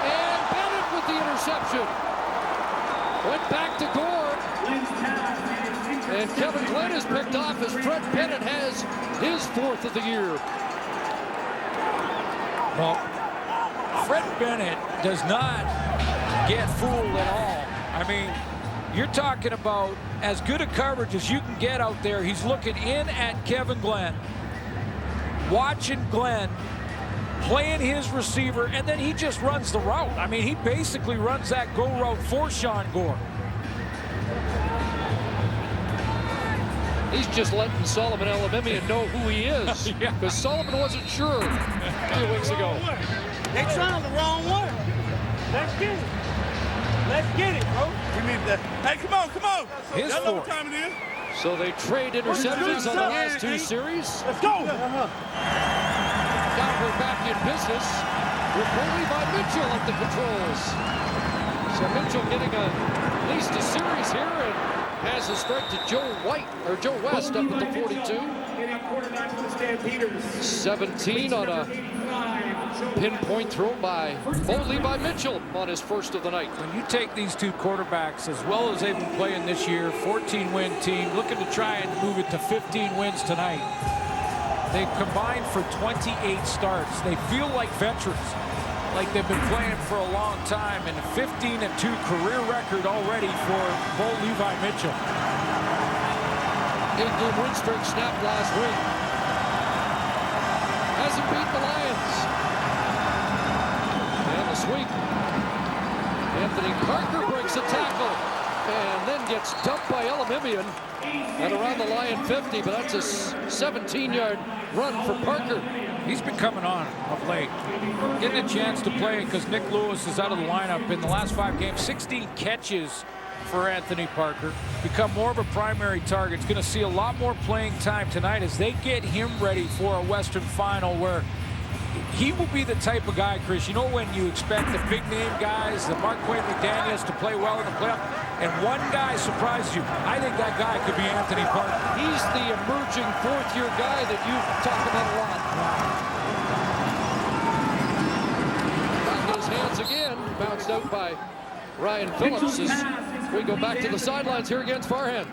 And Bennett with the interception. Went back to Gore. And Kevin Glenn is picked off as Fred Bennett has his 4th of the year. Well, Fred Bennett does not get fooled at all. I mean, you're talking about as good a coverage as you can get out there. He's looking in at Kevin Glenn, watching Glenn, playing his receiver, and then he just runs the route. I mean, he basically runs that go route for Sean Gore. He's just letting Solomon Elimimian know who he is. Because Solomon wasn't sure a few weeks ago. They trying the wrong one. Let's get it. Let's get it, bro. We need that. Hey, come on, come on. His Y'all know what 4th. time it is? So they trade interceptions on the last 2 series. Let's go. Calgary back in business with Levi Mitchell at the controls. So Mitchell getting at least a series here and has a strike to Joe West up at the 42. Quarterback for the Stampeders. 17 on a pinpoint throw by Levi Mitchell on his 1st of the night. When you take these two quarterbacks, as well as they've been playing this year, 14-win team, looking to try and move it to 15 wins tonight. They've combined for 28 starts. They feel like veterans, like they've been playing for a long time, and a 15-2 career record already for Levi Mitchell. 8-game win streak snapped last week. Hasn't beat the Lions. And the sweep. Anthony Parker breaks a tackle and then gets dumped by Elimimian at around the Lion 50, but that's a 17-yard run for Parker. He's been coming on of late, getting a chance to play because Nick Lewis is out of the lineup. In the last 5 games, 16 catches for Anthony Parker. Become more of a primary target. He's going to see a lot more playing time tonight as they get him ready for a Western Final where he will be the type of guy, Chris, you know, when you expect the big name guys, the Marquette McDaniels to play well in the playoff, and one guy surprises you. I think that guy could be Anthony Parker. He's the emerging 4th-year guy that you've talked about a lot. Back in his hands again, bounced out by Ryan Phillips as we go back to the sidelines here against Farhan.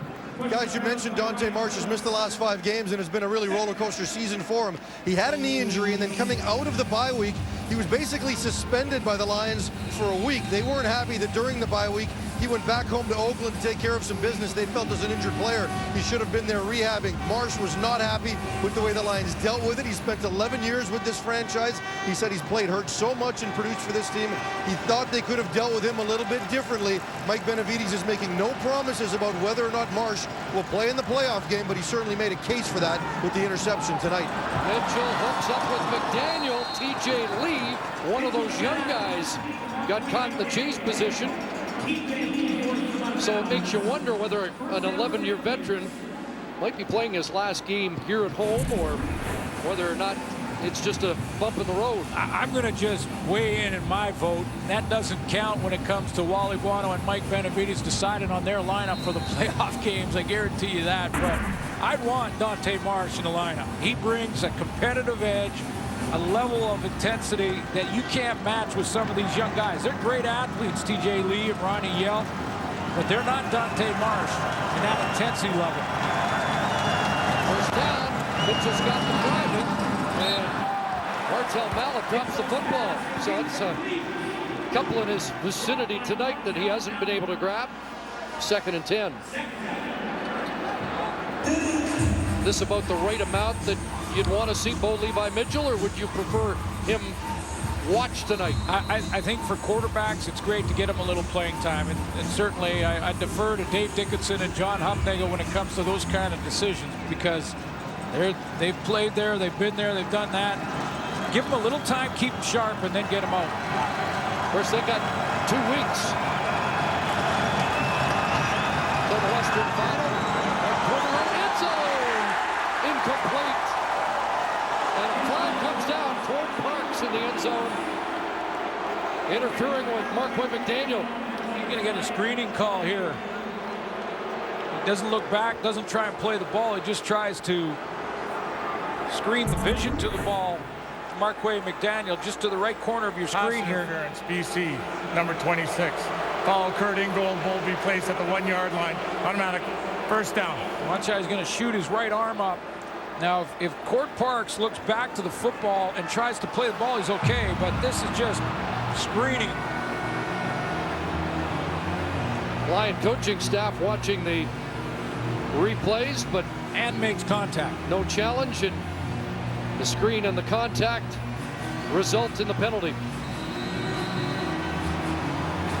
Guys, you mentioned Dante Marsh has missed the last 5 games, and it's been a really roller coaster season for him. He had a knee injury, and then coming out of the bye week, he was basically suspended by the Lions for a week. They weren't happy that during the bye week, he went back home to Oakland to take care of some business. They felt as an injured player, he should have been there rehabbing. Marsh was not happy with the way the Lions dealt with it. He spent 11 years with this franchise. He said he's played hurt so much and produced for this team. He thought they could have dealt with him a little bit differently. Mike Benavides is making no promises about whether or not Marsh will play in the playoff game, but he certainly made a case for that with the interception tonight. Mitchell hooks up with McDaniel. TJ Lee, one of those young guys, got caught in the chase position. So it makes you wonder whether an 11-year veteran might be playing his last game here at home or whether or not it's just a bump in the road. I'm going to just weigh in my vote. That doesn't count when it comes to Wally Buono and Mike Benavides deciding on their lineup for the playoff games. I guarantee you that. But I'd want Dante Marsh in the lineup. He brings a competitive edge, a level of intensity that you can't match with some of these young guys. They're great athletes, TJ Lee and Ronnie Yell, but they're not Dante Marsh in that intensity level. First down, Mitchell's got the driving, and Martel Malik drops the football. So it's a couple in his vicinity tonight that he hasn't been able to grab. 2nd and 10. This about the right amount that you'd want to see Levi Mitchell, or would you prefer him watch tonight? I think for quarterbacks, it's great to get them a little playing time. And certainly, I defer to Dave Dickinson and John Hupnagel when it comes to those kind of decisions because they've played there, they've been there, they've done that. Give them a little time, keep them sharp, and then get them out. course, they got 2 weeks for the Western Final. And corner end zone, incomplete. And a flag comes down toward Parks in the end zone, interfering with Marquay McDaniel. He's going to get a screening call here. He doesn't look back, doesn't try and play the ball. He just tries to screen the vision to the ball. Marquay McDaniel just to the right corner of your screen here. Interference, BC, number 26. Foul occurred in goal. Ball be placed at the 1-yard line. Automatic first down. Wanchai going to shoot his right arm up. Now, if Court Parks looks back to the football and tries to play the ball, he's okay. But this is just screening. Lion coaching staff watching the replays, but And makes contact. no challenge, and the screen and the contact result in the penalty.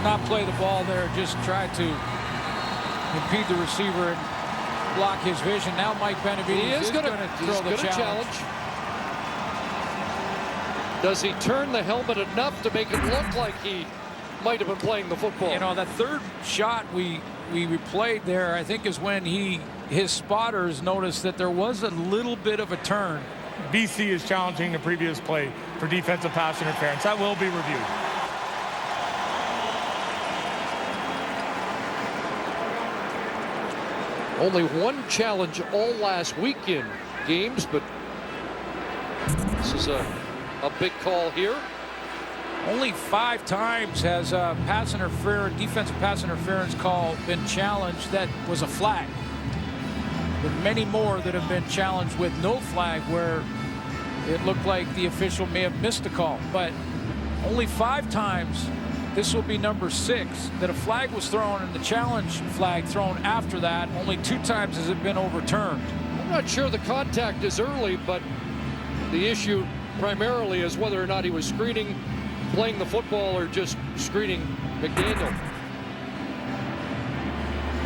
Not play the ball there, just try to impede the receiver and block his vision. Now Mike Benavides He is going to throw the challenge. Does he turn the helmet enough to make it look like he might have been playing the football? You know, that third shot we replayed there, I think, is when his spotters noticed that there was a little bit of a turn. BC is challenging the previous play for defensive pass interference. That will be reviewed. Only one challenge all last weekend games, but this is a big call here. Only 5 times has a pass interference, defensive pass interference call been challenged that was a flag. But many more that have been challenged with no flag where it looked like the official may have missed a call. But only 5 times, this will be number 6, that a flag was thrown and the challenge flag thrown after that. Only 2 times has it been overturned. I'm not sure the contact is early, but the issue primarily is whether or not he was screening, playing the football, or just screening McDaniel.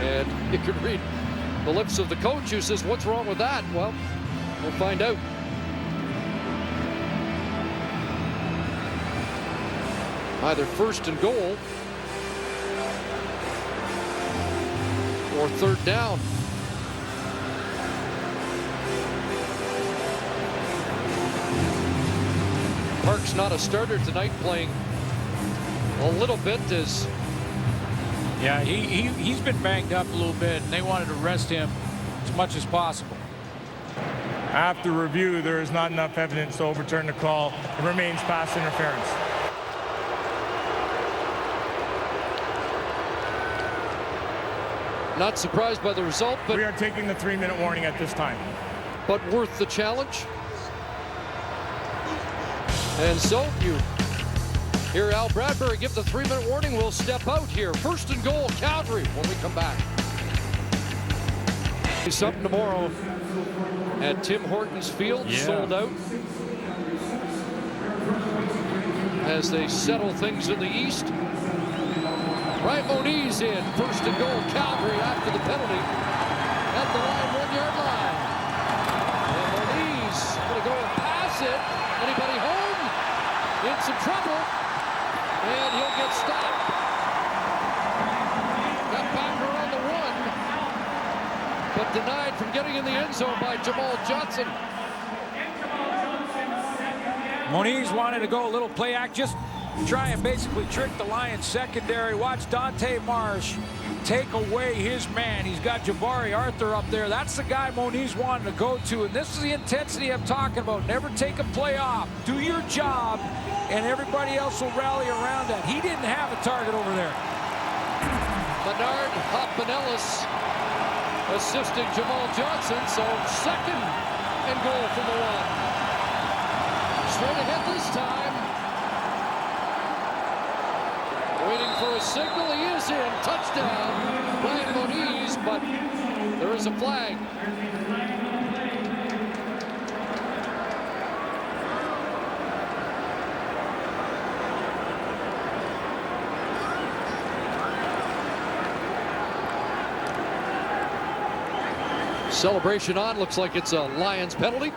And you can read the lips of the coach who says, what's wrong with that? Well, we'll find out. Either first and goal or third down. Park's not a starter tonight, playing a little bit as Yeah, he's been banged up a little bit, and they wanted to rest him as much as possible. After review, there is not enough evidence to overturn the call. It remains pass interference. not surprised by the result, but we are taking the 3-minute warning at this time. But worth the challenge. And so you hear Al Bradbury give the 3-minute warning. We'll step out here. First and goal, Calgary, when we come back. Something tomorrow at Tim Hortons Field, sold out. As they settle things in the East. Ryan Moniz in, first and goal, Calgary after the penalty. At the line, 1-yard line. And Moniz going to go and pass it. Anybody home? In some trouble. And he'll get stopped. Got back around the run. But denied from getting in the end zone by Jamal Johnson. Moniz wanted to go a little play act, just try and basically trick the Lions secondary. Watch Dante Marsh take away his man. He's got Jabari Arthur up there. That's the guy Moniz wanted to go to, and this is the intensity I'm talking about. Never take a play off. Do your job, and everybody else will rally around that. He didn't have a target over there. Bernard Hoffman-Ellis assisting Jamal Johnson, so second and goal from the one. Straight ahead this time. Waiting for a signal. He is in. Touchdown. Ryan Moniz, but there is a flag. Celebration on. Looks like it's a Lions penalty.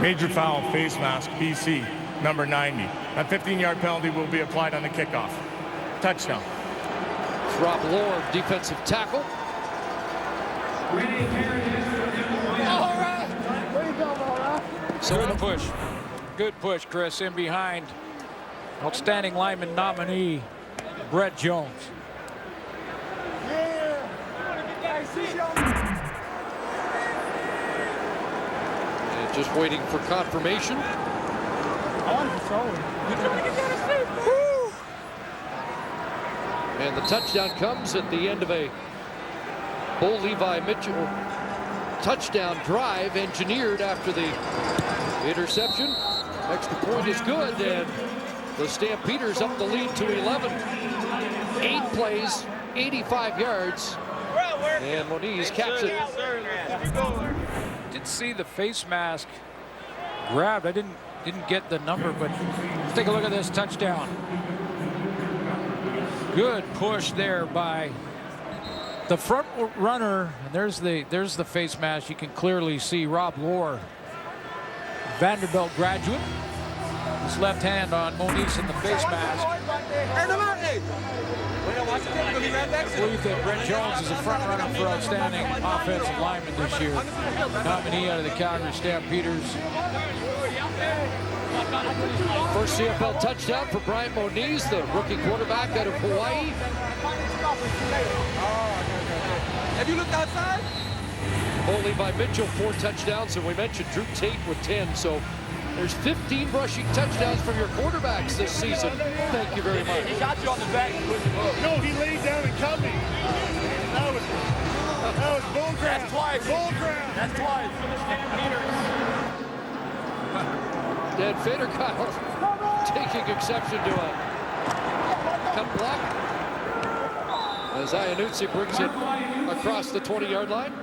Major foul, face mask, BC, number 90. A 15-yard penalty will be applied on the kickoff. Touchdown. Rob Lord, defensive tackle. So good push. Good push, Chris, in behind outstanding lineman nominee, Brett Jones. And just waiting for confirmation. And the touchdown comes at the end of a Bo Levi Mitchell touchdown drive engineered after the interception. Extra point is good, and the Stampeders up the lead to 11. 8 plays, 85 yards, and Moniz caps it. Didn't see the face mask grabbed. I didn't get the number, but let's take a look at this touchdown. Good push there by the front runner, and there's the face mask. You can clearly see Rob Lohr, Vanderbilt graduate. His left hand on Moniz in the face mask. I believe that Brett Jones is a front runner for outstanding offensive lineman this year. Nominee out of the Calgary Stampeders. First CFL touchdown for Brian Moniz, the rookie quarterback out of Hawaii. Have you looked outside? Bo Levi Mitchell, 4 touchdowns, and we mentioned Drew Tate with 10. So there's 15 rushing touchdowns from your quarterbacks this season. Thank you very much. He got you on the back. No, he laid down and cut me. That was bull crap. That's twice. Bull crap. That's twice. Dan Fader Kyle taking exception to a cut block as Iannuzzi brings it across the 20-yard line.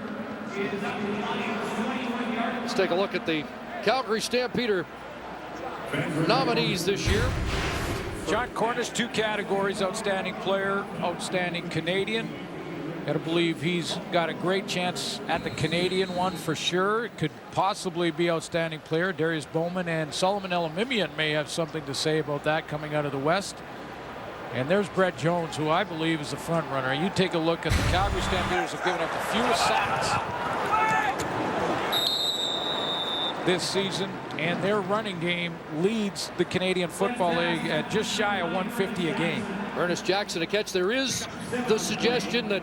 Let's take a look at the Calgary Stampeder nominees this year. John Cornish, 2 categories: outstanding player, outstanding Canadian. Got to believe he's got a great chance at the Canadian one for sure. It could possibly be outstanding player. Darius Bowman and Solomon Elamimian may have something to say about that coming out of the West. And there's Brett Jones, who I believe is the front runner. You take a look at the Calgary Stampeders have given up the fewest sacks this season, and their running game leads the Canadian Football League at just shy of 150 a game. Ernest Jackson a catch. There is the suggestion that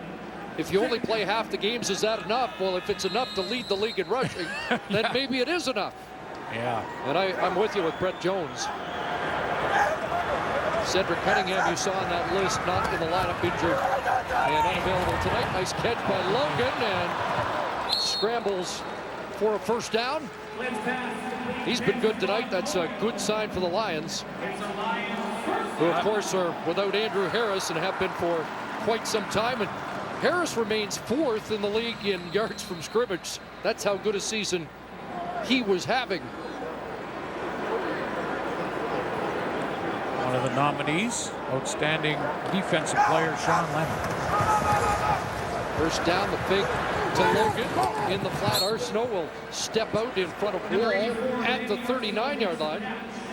if you only play half the games, is that enough? Well, if it's enough to lead the league in rushing, then maybe it is enough. Yeah. And I'm with you with Brett Jones. Cedric Cunningham, you saw on that list, not in the lineup, injured and unavailable tonight. Nice catch by Logan, and scrambles for a first down. He's been good tonight. That's a good sign for the Lions, who of course are without Andrew Harris and have been for quite some time. And Harris remains 4th in the league in yards from scrimmage. That's how good a season he was having. One of the nominees, outstanding defensive player, Sean Lemon. First down, the fake to Logan in the flat. Arsenault will step out in front of Wall at the 39-yard line,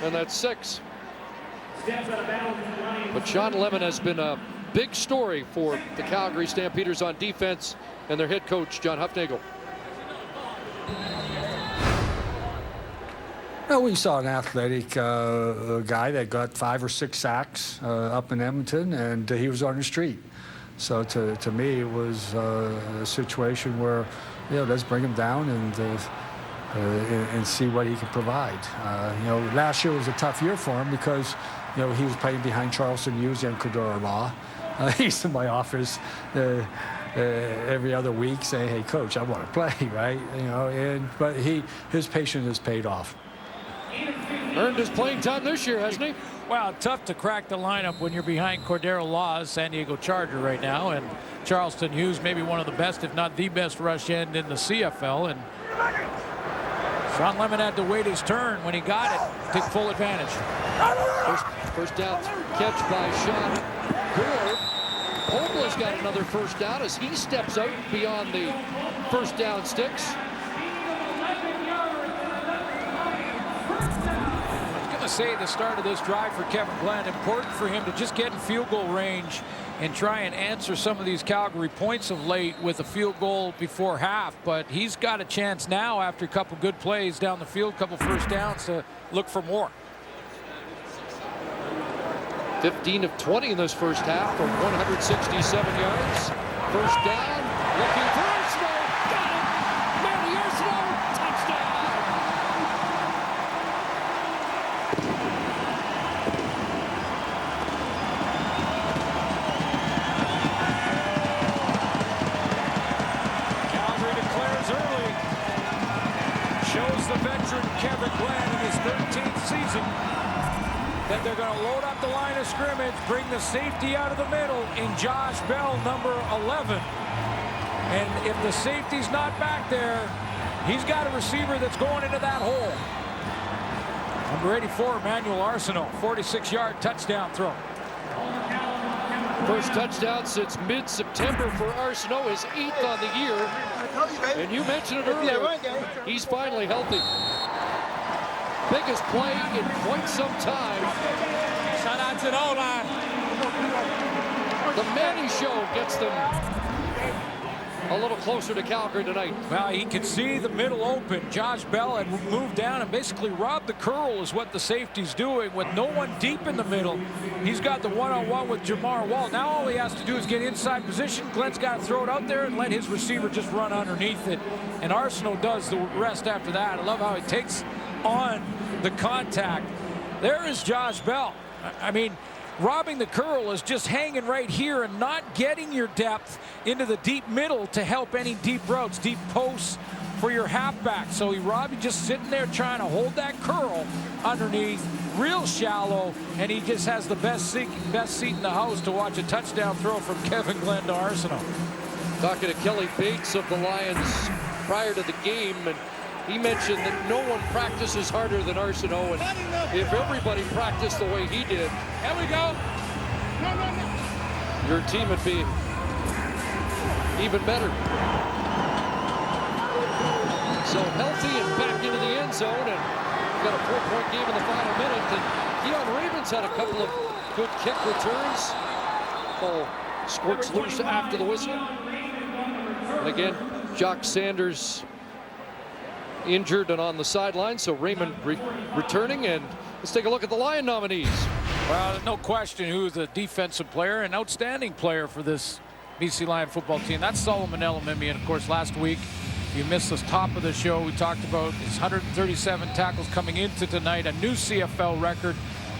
and that's 6. But Sean Lemon has been a big story for the Calgary Stampeders on defense and their head coach, John Hufnagel. Well, we saw an athletic guy that got 5 or 6 sacks up in Edmonton, and he was on the street. So to me, it was a situation where, let's bring him down and see what he can provide. Last year was a tough year for him because, he was playing behind Charleston Hughes and Cordero Law. He's in my office every other week saying, "Hey, coach, I want to play," right? But his patience has paid off. Earned his playing time this year, hasn't he? Well, tough to crack the lineup when you're behind Cordero Law's San Diego Charger right now, and Charleston Hughes, maybe one of the best, if not the best, rush end in the CFL. And Sean Lemon had to wait his turn. When he got it, take full advantage. First down catch by Sean Gore. Pobla's got another first down as he steps out beyond the first down sticks. to say the start of this drive for Kevin Glenn, important for him to just get in field goal range and try and answer some of these Calgary points of late with a field goal before half. But he's got a chance now after a couple good plays down the field, a couple first downs, to look for more. 15 of 20 in this first half for 167 yards. First down, looking for Arsenault. Got it! Manny Arsenault, touchdown! Calgary declares early. Shows the veteran Kevin Glenn in his 13th season that they're going to load up the line of scrimmage, bring the safety out of the middle in Josh Bell, number 11. And if the safety's not back there, he's got a receiver that's going into that hole. Number 84, Emmanuel Arsenault, 46-yard touchdown throw. First touchdown since mid-September for Arsenault, his 8th on the year. And you mentioned it earlier, he's finally healthy. Biggest play in quite some time. Shout out to the O-line. The Manny Show gets them a little closer to Calgary tonight. Well, he could see the middle open. Josh Bell had moved down and basically robbed the curl is what the safety's doing with no one deep in the middle. He's got the one-on-one with Jamar Wall. Now all he has to do is get inside position. Glenn's got to throw it out there and let his receiver just run underneath it. And Arsenault does the rest after that. I love how he takes on the contact. There is Josh Bell. I mean, robbing the curl is just hanging right here and not getting your depth into the deep middle to help any deep routes, deep posts for your halfback. So he robbed you just sitting there trying to hold that curl underneath, real shallow, and he just has the best seat in the house to watch a touchdown throw from Kevin Glenn to Arsenault. Talking to Kelly Bates of the Lions prior to the game, and he mentioned that no one practices harder than Arsenault, and if everybody practiced the way he did, There we go. your team would be even better. So healthy and back into the end zone, and got a 4-point game in the final minute. And Keon Raymond's had a couple of good kick returns. Ball squirts loose after the whistle. And again, Jock Sanders injured and on the sideline, so Raymond returning. And let's take a look at the Lion nominees. Well, no question who's a defensive player, an outstanding player for this BC Lion football team. That's Solomon Elimimi. And of course, last week, you missed the top of the show. We talked about his 137 tackles coming into tonight, a new CFL record,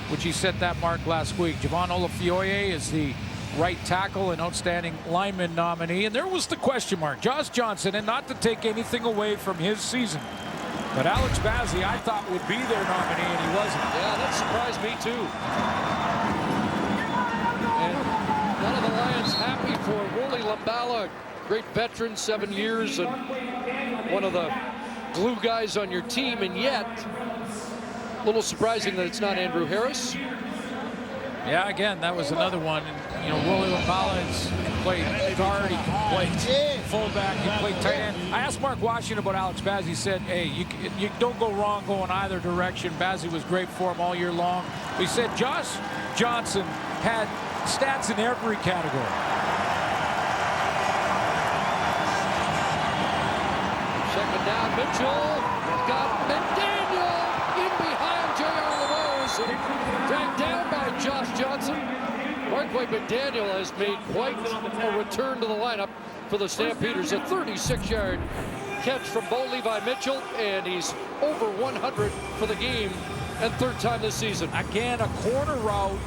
which he set that mark last week. Javon Olafioye is the right tackle and outstanding lineman nominee. And there was the question mark, Josh Johnson, and not to take anything away from his season, but Alex Bazzi, I thought, would be their nominee, and he wasn't. Yeah, that surprised me too. And none of the Lions happy for Wooly Lambala, great veteran, 7 years, and one of the glue guys on your team, and yet a little surprising that it's not Andrew Harris. Yeah, again, that was another one. And, you know, Wooly Lambala has played guard, he can play fullback, he can play tight end. I asked Mark Washington about Alex Bazzi. He said, hey, you don't go wrong going either direction. Bazzi was great for him all year long. He said Josh Johnson had stats in every category. Second down, Mitchell got McDaniel in behind J.R. LaRose. Dragged down by Josh Johnson. Marquay McDaniel has made quite a return to the lineup for the Stampeders. A 36-yard catch from Bo Levi Mitchell, and he's over 100 for the game, and third time this season. Again, a corner route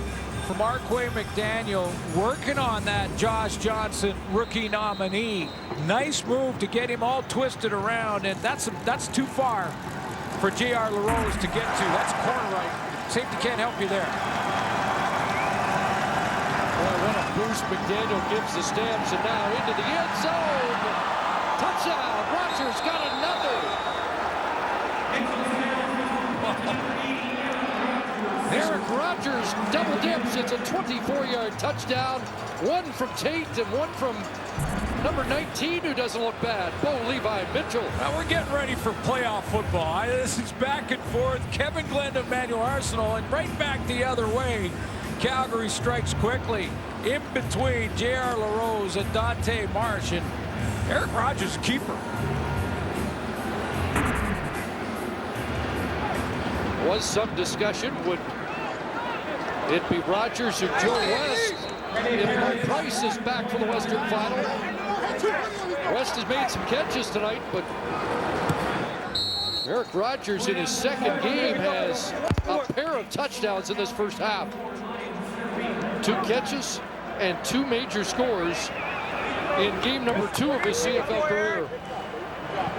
for Marquay McDaniel, working on that Josh Johnson rookie nominee. Nice move to get him all twisted around, and that's too far for J.R. LaRose to get to. That's a corner right. Safety can't help you there. Boy, what a boost McDaniel gives the Stamps, and now into the end zone. Touchdown, Rogers got another. Eric Rogers double dips. It's a 24-yard touchdown. One from Tate and one from number 19 who doesn't look bad, Bo Levi Mitchell. Now we're getting ready for playoff football. This is back and forth. Kevin Glenn to Manuel Arsenal, and right back the other way. Calgary strikes quickly. In between J.R. LaRose and Dante Marsh, and Eric Rogers, keeper. Was some discussion, would it be Rogers or Joe West if Mo Price is back for the Western Final? West has made some catches tonight, but Eric Rogers in his second game has a pair of touchdowns in this first half. 2 catches and 2 major scores in game number 2 of his CFL career.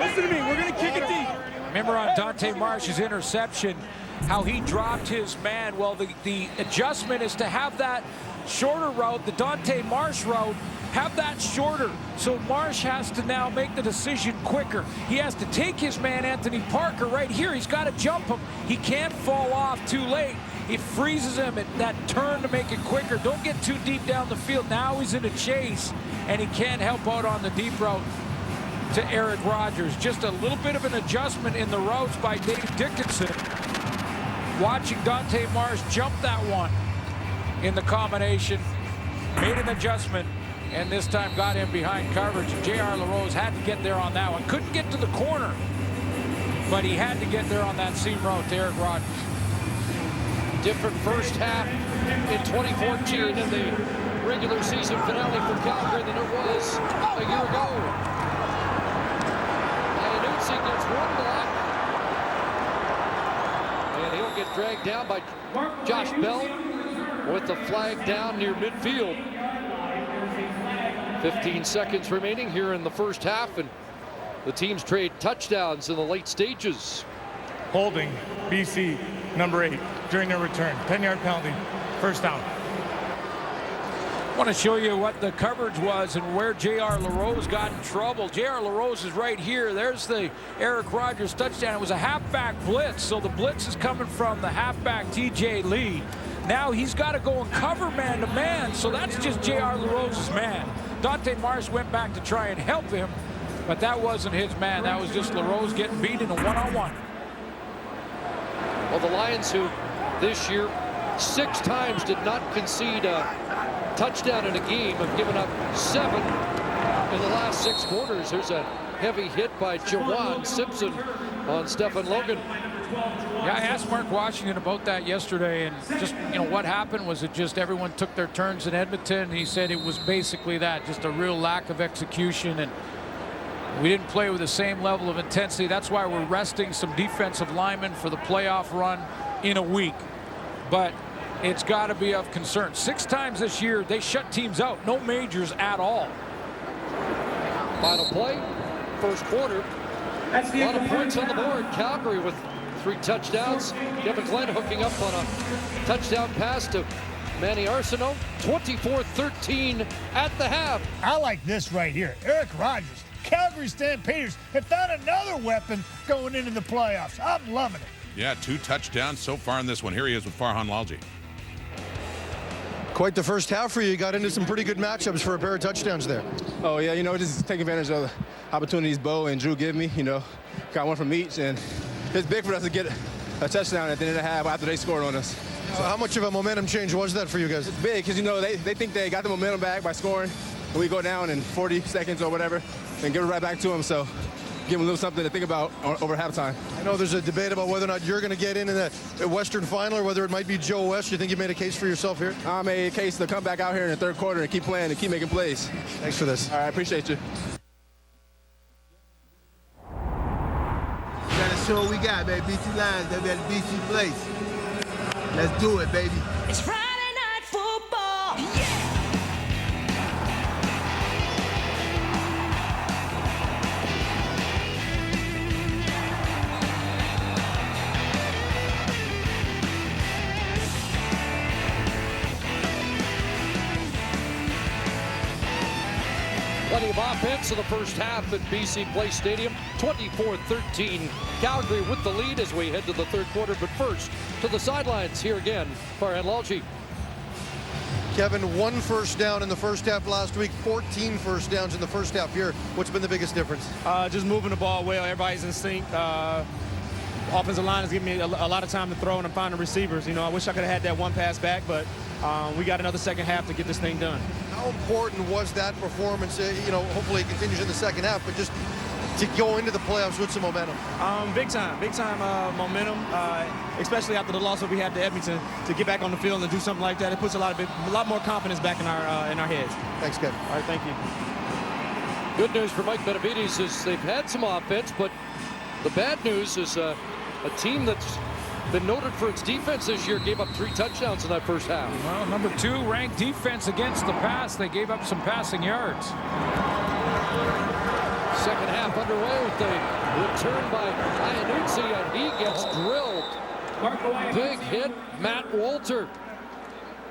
Listen to me, we're going to kick it deep. Remember on Dante Marsh's interception, how he dropped his man. Well, the adjustment is to have that shorter route, the Dante Marsh route, have that shorter. So Marsh has to now make the decision quicker. He has to take his man, Anthony Parker, right here. He's got to jump him. He can't fall off too late. It freezes him at that turn to make it quicker. Don't get too deep down the field. Now he's in a chase, and he can't help out on the deep route to Eric Rogers. Just a little bit of an adjustment in the routes by Dave Dickinson. Watching Dante Marsh jump that one in the combination, made an adjustment, and this time got him behind coverage. J.R. LaRose had to get there on that one. Couldn't get to the corner, but he had to get there on that seam route to Eric Rogers. Different first half in 2014 in the regular season finale for Calgary than it was a year ago. Iannuzzi gets one block, and he'll get dragged down by Josh Bell with the flag down near midfield. 15 seconds remaining here in the first half, and the teams trade touchdowns in the late stages. Holding BC number 8 during their return. 10-yard penalty. First down. I want to show you what the coverage was and where J.R. LaRose got in trouble. J.R. LaRose is right here. There's the Eric Rogers touchdown. It was a halfback blitz, so the blitz is coming from the halfback TJ Lee. Now he's got to go and cover man-to-man, so that's just J.R. LaRose's man. Dante Marsh went back to try and help him, but that wasn't his man. That was just LaRose getting beat in a one-on-one. Well, the Lions, who this year 6 times did not concede a touchdown in a game, have given up 7 in the last 6 quarters. There's a heavy hit by Jawan Simpson on Stephen Logan. Yeah, I asked Mark Washington about that yesterday, and just, what happened was it just everyone took their turns in Edmonton. He said it was basically that, just a real lack of execution, and we didn't play with the same level of intensity. That's why we're resting some defensive linemen for the playoff run in a week. But it's got to be of concern. 6 times this year, they shut teams out. No majors at all. Final play, first quarter. A lot of points on the board. Calgary with 3 touchdowns. Kevin Glenn hooking up on a touchdown pass to Manny Arsenault. 24-13 at the half. I like this right here. Eric Rogers. Calgary Stampeders have found another weapon going into the playoffs. I'm loving it. Yeah, 2 touchdowns so far in this one. Here he is with Farhan Lalji. Quite the first half for you. You got into some pretty good matchups for a pair of touchdowns there. Oh, yeah, just take advantage of the opportunities Bo and Drew give me. Got one from each, and it's big for us to get a touchdown at the end of the half after they scored on us. So how much of a momentum change was that for you guys? It's big because, they think they got the momentum back by scoring, and we go down in 40 seconds or whatever and give it right back to them. So give them a little something to think about over halftime. I know there's a debate about whether or not you're going to get in the Western Final or whether it might be Joe West. You think you made a case for yourself here? I made a case to come back out here in the third quarter and keep playing and keep making plays. Thanks for this. All right, appreciate you. We got to show what we got, baby. BC Lions, baby, at the BC place. Let's do it, baby. It's Friday Night Football. Yeah! Plenty of offense in the first half at BC Place Stadium. 24-13. Calgary with the lead as we head to the third quarter. But first, to the sidelines here again, Farhan Lalji. Kevin, 1 first down in the first half last week, 14 first downs in the first half here. What's been the biggest difference? Just moving the ball well. Everybody's in sync. Offensive line is giving me a lot of time to throw, and I'm finding receivers. You know, I wish I could have had that one pass back, but we got another second half to get this thing done. How important was that performance? You know, hopefully it continues in the second half, but just to go into the playoffs with some momentum. Big time momentum, especially after the loss that we had to Edmonton. To get back on the field and do something like that, it puts a lot more confidence back in our heads. Thanks, Kevin. All right, thank you. Good news for Mike Benavides is they've had some offense, but the bad news is a team that's been noted for its defense this year gave up 3 touchdowns in that first half. Well, number 2 ranked defense against the pass. They gave up some passing yards. Second half underway with the return by Iannuzzi, and he gets drilled. Big hit, Matt Walter.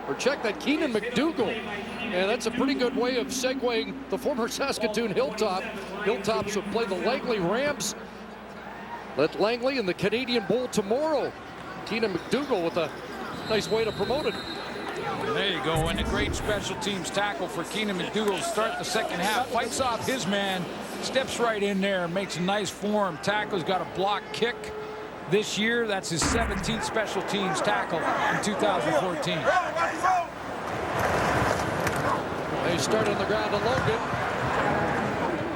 Or check that, Keenan McDougall. And that's a pretty good way of segueing the former Saskatoon Hilltop. Hilltops will play the Langley Rams at Langley in the Canadian Bowl tomorrow. Keenan McDougall with a nice way to promote it. There you go, and a great special teams tackle for Keenan McDougall to start the second half. Fights off his man, steps right in there, makes a nice form tackle. He's got a block kick this year. That's his 17th special teams tackle in 2014. They start on the ground to Logan.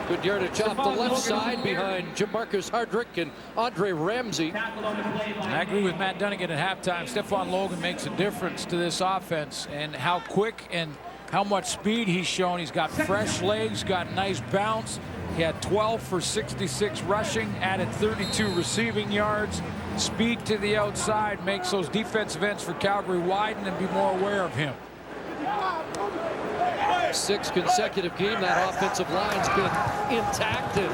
Good yardage off the left side behind Jamarcus Hardrick and Andre Ramsey. I agree with Matt Dunnigan at halftime. Stephon Logan makes a difference to this offense, and how quick and how much speed he's shown. He's got fresh legs, got nice bounce. He had 12 for 66 rushing, added 32 receiving yards. Speed to the outside makes those defensive ends for Calgary widen and be more aware of him. 6th consecutive game that offensive line's been intact, and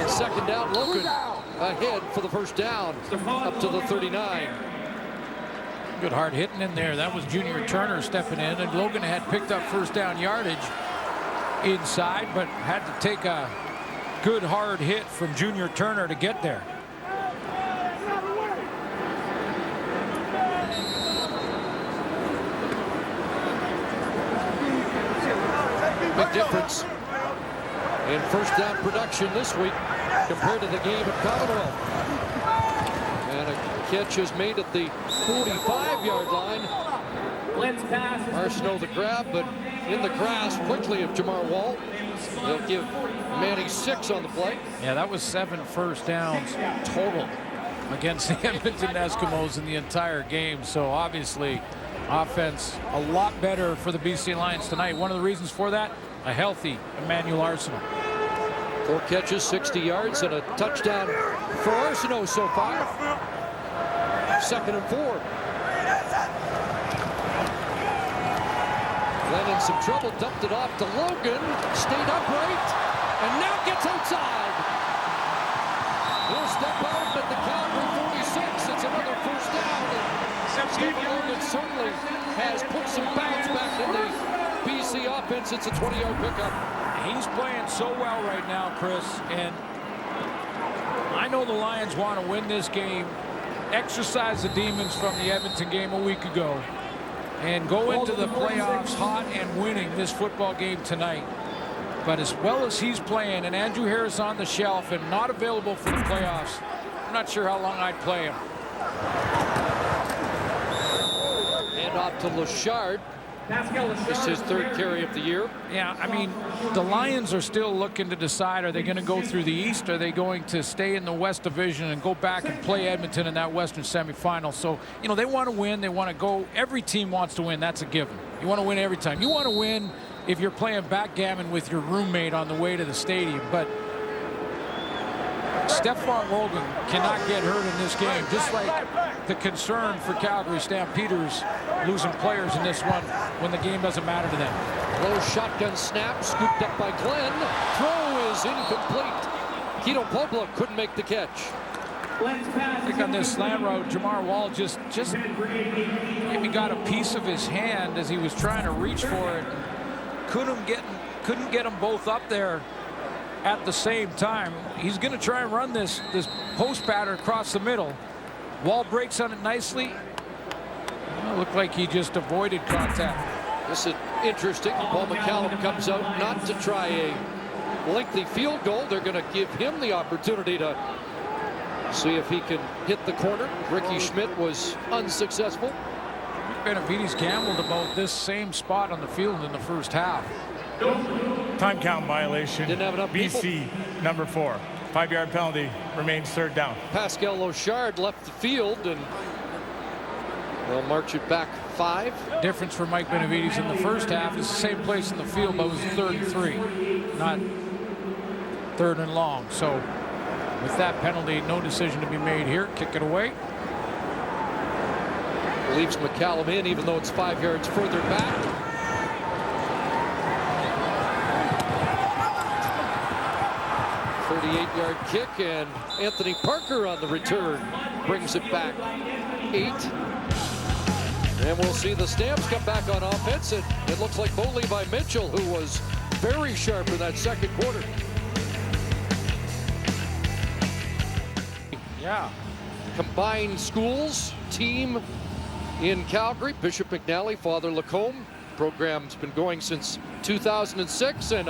on second down Logan ahead for the first down up to the 39. Good hard hitting in there. That was Junior Turner stepping in, and Logan had picked up first down yardage inside, but had to take a good hard hit from Junior Turner to get there. Big difference in first down production this week compared to the game at Commonwealth. And a catch is made at the 45-yard line. Arsenault the grab, but in the grasp quickly of Jamar Wall. They'll give Manny 6 on the play. Yeah, that was 7 first downs total against the Edmonton Eskimos in the entire game. So obviously offense a lot better for the BC Lions tonight. One of the reasons for that, a healthy Emmanuel Arsenault. 4 catches, 60 yards, and a touchdown for Arsenault so far. 2nd and 4. Then in some trouble, dumped it off to Logan, stayed upright, and now gets outside. He'll step out at the Calgary 46. It's another first down. Stephen Logan certainly has put some bounce back in the BC offense. It's a 20-yard pickup. He's playing so well right now, Chris, and I know the Lions want to win this game, exercise the demons from the Edmonton game a week ago, and go into the playoffs hot and winning this football game tonight. But as well as he's playing, and Andrew Harris on the shelf and not available for the playoffs, I'm not sure how long I'd play him. And off to Lachard. Just his 3rd carry of the year. Yeah, I mean, the Lions are still looking to decide, are they going to go through the East? Are they going to stay in the West Division and go back and play Edmonton in that Western semifinal? So, you know, they want to win. They want to go. Every team wants to win. That's a given. You want to win every time. You want to win if you're playing backgammon with your roommate on the way to the stadium. But Stephon Logan cannot get hurt in this game, just like the concern for Calgary Stampeders losing players in this one when the game doesn't matter to them. Low shotgun snap, scooped up by Glenn. Throw is incomplete. Keto Pobla couldn't make the catch. I think on this slant route, Jamar Wall just maybe got a piece of his hand as he was trying to reach for it. Couldn't get them both up there at the same time. He's going to try and run this post pattern across the middle. Wall breaks on it nicely. Well, looked like he just avoided contact. This is interesting. Paul McCallum comes out not to try a lengthy field goal. They're going to give him the opportunity to see if he can hit the corner. Ricky Schmidt was unsuccessful. Benavides gambled about this same spot on the field in the first half. Time count violation. Didn't have enough BC, number 4. 5-yard penalty, remains third down. Pascal Lochard left the field, and they'll march it back 5. Difference for Mike Benavides in the first half is the same place in the field, but it was 3rd and 3, not 3rd and long. So with that penalty, no decision to be made here. Kick it away. Leaves McCallum in, even though it's 5 yards further back. .38-yard kick, and Anthony Parker on the return brings it back 8. And we'll see the Stamps come back on offense. It looks like Bo Levi Mitchell, who was very sharp in that second quarter. Yeah. Combined schools team in Calgary. Bishop McNally, Father Lacombe. Program's been going since 2006, and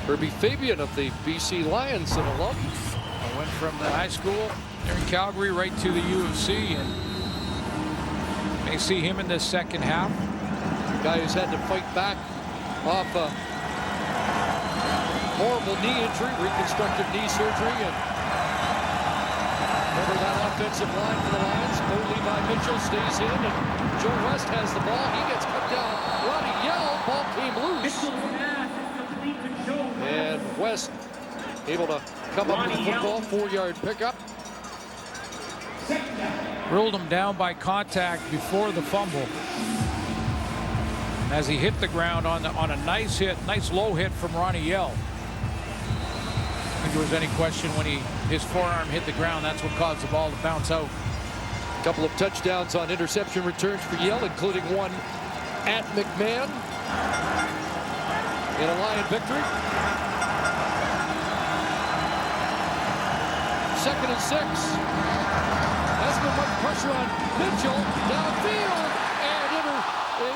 Herbie Fabian of the BC Lions, an alum. I went from the high school there in Calgary right to the U of C, and may see him in this second half. The guy who's had to fight back off a horrible knee injury, reconstructive knee surgery, and over that offensive line for the Lions. Bo Levi Mitchell stays in, and Joe West has the ball. He gets cut down. Ronnie Yell, ball came loose. And West able to come up with the football, 4-yard pickup. Ruled him down by contact before the fumble. As he hit the ground on a nice hit, nice low hit from Ronnie Yell. I think there was any question when his forearm hit the ground, that's what caused the ball to bounce out. A couple of touchdowns on interception returns for Yell, including one at McMahon in a Lion victory. 2nd and 6. Hasn't been much pressure on Mitchell downfield, and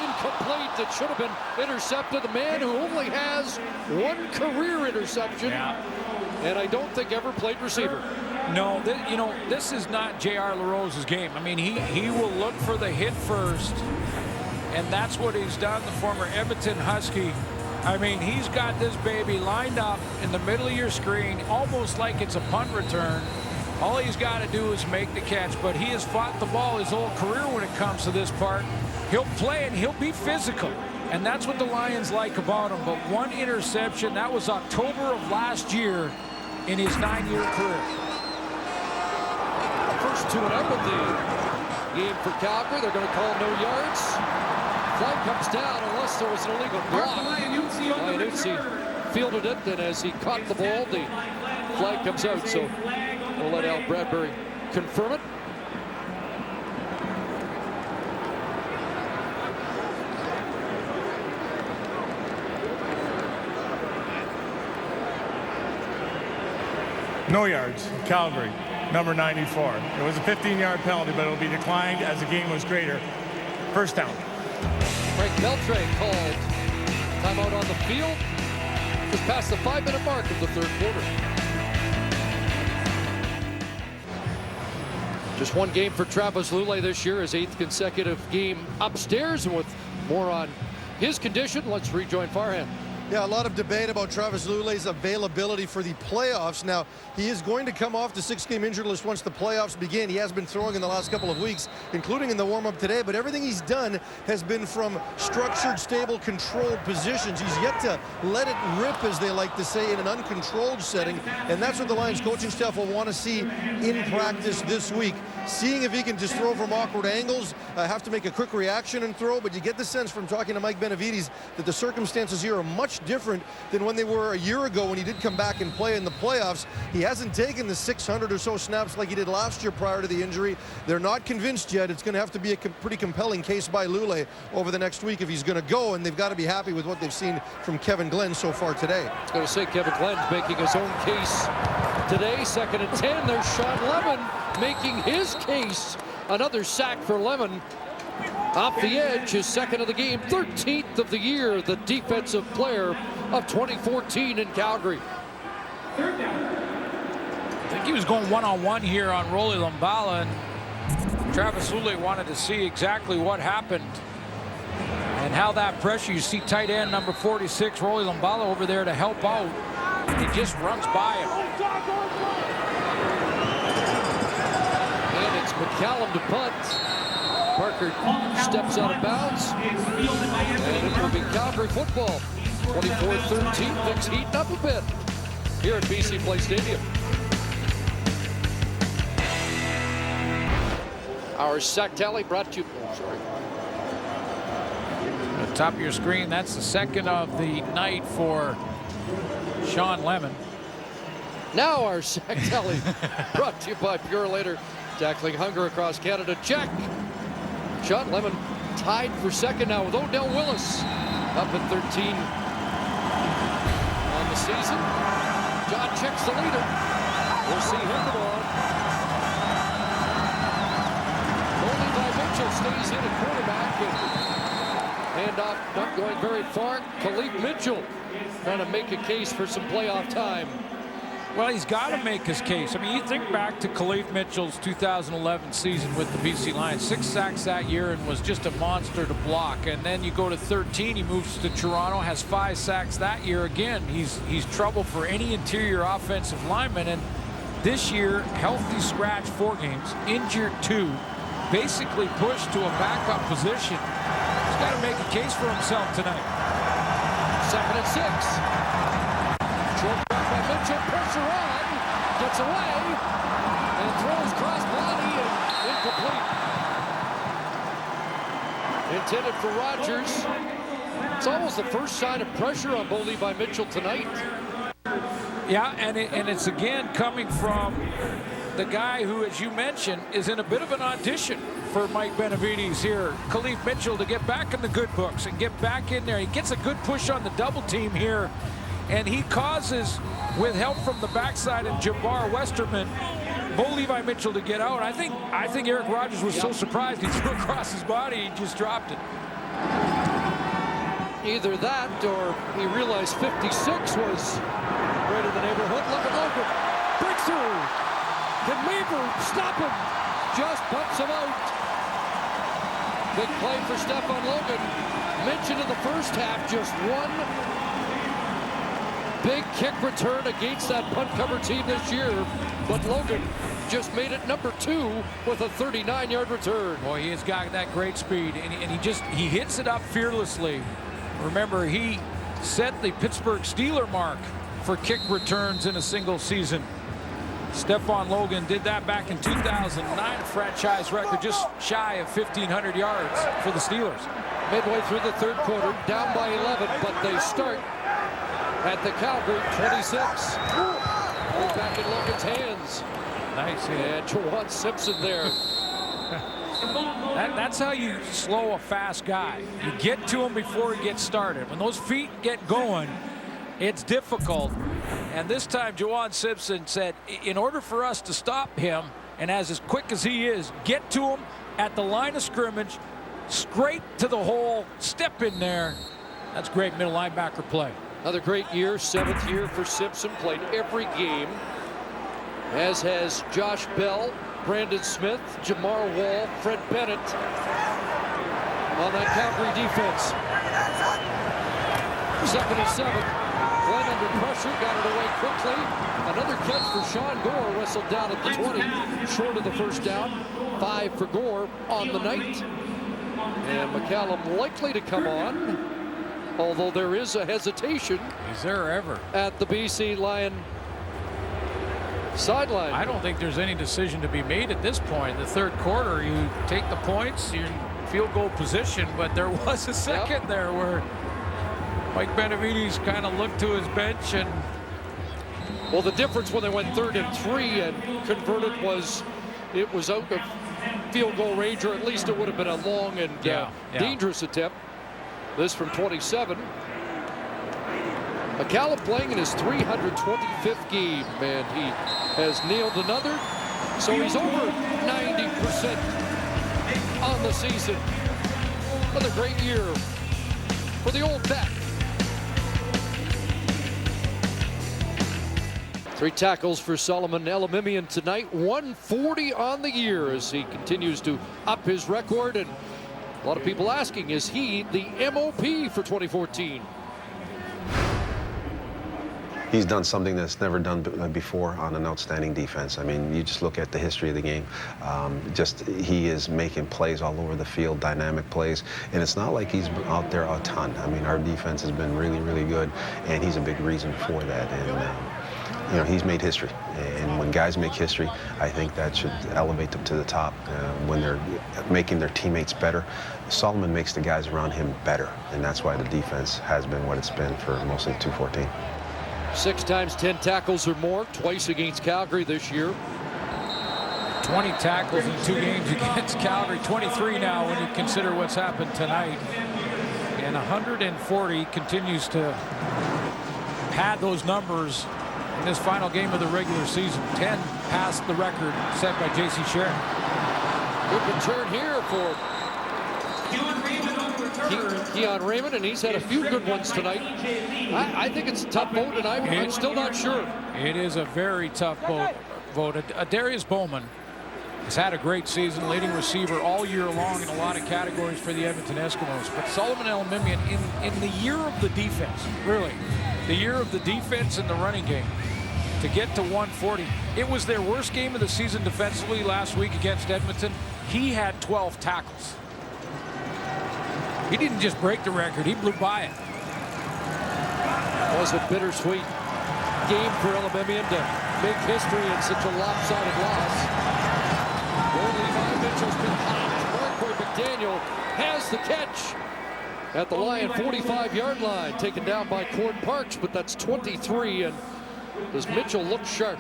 incomplete. It should have been intercepted. The man who only has 1 career interception, and I don't think ever played receiver. No, this is not J.R. LaRose's game. I mean, he will look for the hit first, and that's what he's done. The former Edmonton Husky. I mean, he's got this baby lined up in the middle of your screen, almost like it's a punt return. All he's got to do is make the catch, but he has fought the ball his whole career when it comes to this part. He'll play and he'll be physical, and that's what the Lions like about him. But 1 interception, that was October of last year in his 9-year career. First 2 and out of the game for Calgary. They're going to call no yards. Flag comes down unless there was an illegal block. Iannuzzi fielded it, and as he caught the ball, the flag comes out. So we'll let Al Bradbury confirm it. No yards, Calgary, number 94. It was a 15-yard penalty, but it'll be declined as the game was greater. First down. Frank Beltre called timeout on the field. Just past the 5-minute mark of the 3rd quarter. Just 1 game for Travis Lulay this year, his 8th consecutive game upstairs. And with more on his condition, let's rejoin Farhan. Yeah, a lot of debate about Travis Lulay's availability for the playoffs. Now, he is going to come off the 6-game injured list once the playoffs begin. He has been throwing in the last couple of weeks, including in the warm-up today, but everything he's done has been from structured, stable, controlled positions. He's yet to let it rip, as they like to say, in an uncontrolled setting, and that's what the Lions coaching staff will want to see in practice this week. Seeing if he can just throw from awkward angles, have to make a quick reaction and throw, but you get the sense from talking to Mike Benavides that the circumstances here are much different than when they were a year ago when he did come back and play in the playoffs. He hasn't taken the 600 or so snaps like he did last year prior to the injury. They're not convinced yet. It's going to have to be a pretty compelling case by Lulay over the next week if he's going to go, and they've got to be happy with what they've seen from Kevin Glenn so far today. I was going to say Kevin Glenn's making his own case today. 2nd and 10. There's Sean Lemon making his case. Another sack for Lemon. Off the edge, his second of the game, 13th of the year, the defensive player of 2014 in Calgary. I think he was going one-on-one here on Rolly Lumbala, and Travis Lule wanted to see exactly what happened and how that pressure. You see tight end number 46, Rolly Lumbala, over there to help out. He just runs by him. And it's McCallum to punt. Parker steps out of bounds. And it will be Calgary football. 24-13, things heating up a bit here at BC Place Stadium. Our sack tally brought to you. At the top of your screen, that's the second of the night for Sean Lemon. Now our sack tally brought to you by Pure Later. Tackling hunger across Canada. Check. Sean Lemon tied for second now with Odell Willis. Up at 13 on the season. John Chick's the leader. We'll see him tomorrow. Mitchell stays in at quarterback, and not going very far. Khalif Mitchell trying to make a case for some playoff time. Well, he's got to make his case. I mean, you think back to Khalif Mitchell's 2011 season with the BC Lions, 6 sacks that year and was just a monster to block. And then you go to 13, he moves to Toronto, has 5 sacks that year. Again, he's trouble for any interior offensive lineman. And this year, healthy scratch 4 games, injured 2. Basically pushed to a backup position. He's got to make a case for himself tonight. 2nd and 6. Short back by Mitchell. Pressure on. Gets away. And throws cross body and incomplete. Intended for Rogers. It's almost the first sign of pressure on Bo Levi Mitchell tonight. Yeah, and it's again coming from the guy who, as you mentioned, is in a bit of an audition for Mike Benavides here. Khalif Mitchell to get back in the good books and get back in there. He gets a good push on the double team here, and he causes, with help from the backside and Jabbar Westerman, Bo Levi Mitchell to get out. I think Eric Rogers was so surprised he threw across his body, he just dropped it. Either that or he realized 56 was right in the neighborhood. Look at Logan. Breakthrough. Can Weaver stop him? Just bumps him out. Big play for Stefan Logan. Mentioned in the first half, just one big kick return against that punt cover team this year. But Logan just made it number 2 with a 39-yard return. Boy, he has got that great speed, and he hits it up fearlessly. Remember, he set the Pittsburgh Steeler mark for kick returns in a single season. Stephon Logan did that back in 2009, a franchise record just shy of 1,500 yards for the Steelers. Midway through the 3rd quarter, down by 11, but they start at the Calgary 26. Back in Logan's hands. Nice hit. And Jawan Simpson there. That's how you slow a fast guy. You get to him before he gets started. When those feet get going, it's difficult. And this time, Jawan Simpson said, in order for us to stop him, and as quick as he is, get to him at the line of scrimmage, straight to the hole, step in there. That's great middle linebacker play. Another great year, 7th year for Simpson, played every game, as has Josh Bell, Brandon Smith, Jamar Wall, Fred Bennett on that Calgary defense. 2nd and 7. Glenn under pressure, got it away quickly. Another catch for Sean Gore, wrestled down at the 20, short of the first down. 5 for Gore on the night. And McCallum likely to come on, although there is a hesitation. Is there ever? At the BC Lion sideline. I don't think there's any decision to be made at this point. In the 3rd quarter, you take the points, you're in field goal position, but there was a second there where Mike Benavides kind of looked to his bench. And well, the difference when they went 3rd and 3 and converted was it was out of field goal range, or at least it would have been a long and dangerous attempt. This from 27. McCallum playing in his 325th game, and he has nailed another. So he's over 90% on the season. Another great year for the old Beck. 3 tackles for Solomon Elimimian tonight. 140 on the year as he continues to up his record. And a lot of people asking, is he the MOP for 2014? He's done something that's never done before on an outstanding defense. I mean, you just look at the history of the game. He is making plays all over the field, dynamic plays, and it's not like he's out there a ton. I mean, our defense has been really, really good, and he's a big reason for that. And you know, he's made history, and when guys make history, I think that should elevate them to the top. When they're making their teammates better, Solomon makes the guys around him better, and that's why the defense has been what it's been for most of 2014. 6 times 10 tackles or more, twice against Calgary this year. 20 tackles in 2 games against Calgary, 23 now when you consider what's happened tonight. And 140 continues to pad those numbers in this final game of the regular season. 10 past the record set by J.C. Sharon. Good return here for Keon Raymond, and he's had a few good ones tonight. I think it's a tough vote, and I'm still not sure. It is a very tough vote. Darius Bowman has had a great season, leading receiver all year long in a lot of categories for the Edmonton Eskimos. But Solomon Elimimian, in the year of the defense, really, the year of the defense and the running game, to get to 140. It was their worst game of the season defensively last week against Edmonton. He had 12 tackles. He didn't just break the record, he blew by it. It was a bittersweet game for Elimimian to make history in such a lopsided loss. Levi Mitchell's been hot. Marquay McDaniel has the catch at the Lion 45-yard line, taken down by Cord Parks, but that's 23, and does Mitchell look sharp?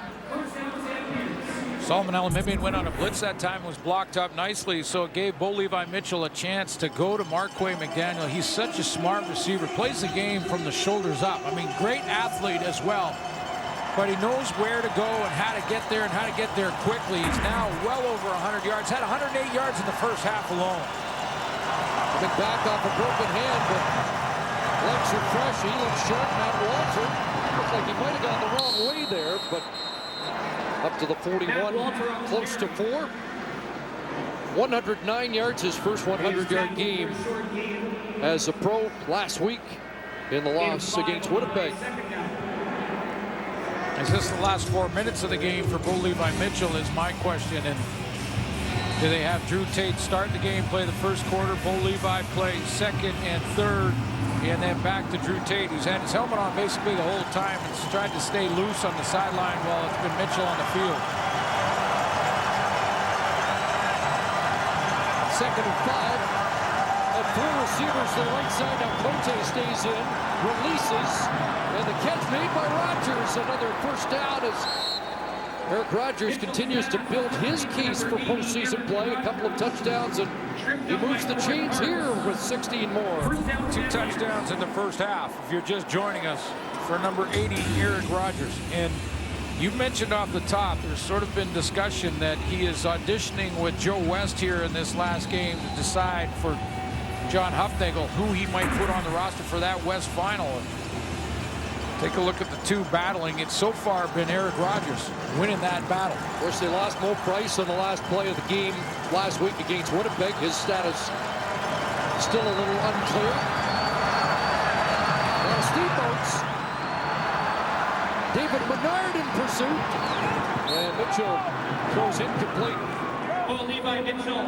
Solomon Elimimian went on a blitz that time, was blocked up nicely, so it gave Bo Levi Mitchell a chance to go to Marquay McDaniel. He's such a smart receiver, plays the game from the shoulders up. I mean, great athlete as well, but he knows where to go and how to get there and how to get there quickly. He's now well over 100 yards, had 108 yards in the first half alone. Coming back off a broken hand, but legs are fresh. He looks sharp. Matt Walter looks like he might have gone the wrong way there, but up to the 41, close to 4. 109 yards, his first 100-yard game as a pro last week in the loss against Winnipeg. Is this the last 4 minutes of the game for Bo Levi Mitchell is my question. And do they have Drew Tate start the game, play the first quarter, Bo Levi play second and third, and then back to Drew Tate, who's had his helmet on basically the whole time and has tried to stay loose on the sideline while it's been Mitchell on the field. Second and 5. And 4 receivers to the right side. Now Cote stays in, releases, and the catch made by Rogers. Another first down as Eric Rogers continues to build his case for postseason play. A couple of touchdowns, and he moves the chains here with 16 more. 2 touchdowns in the first half. If you're just joining us, for number 80, Eric Rogers. And you mentioned off the top, there's sort of been discussion that he is auditioning with Joe West here in this last game to decide for John Hufnagel who he might put on the roster for that West final. Take a look at the 2 battling. It's so far been Eric Rogers winning that battle. Of course, they lost Mo Price on the last play of the game last week against Winnipeg. His status still a little unclear. Now steamboats. David Menard in pursuit. And Mitchell throws incomplete. Bo Levi Mitchell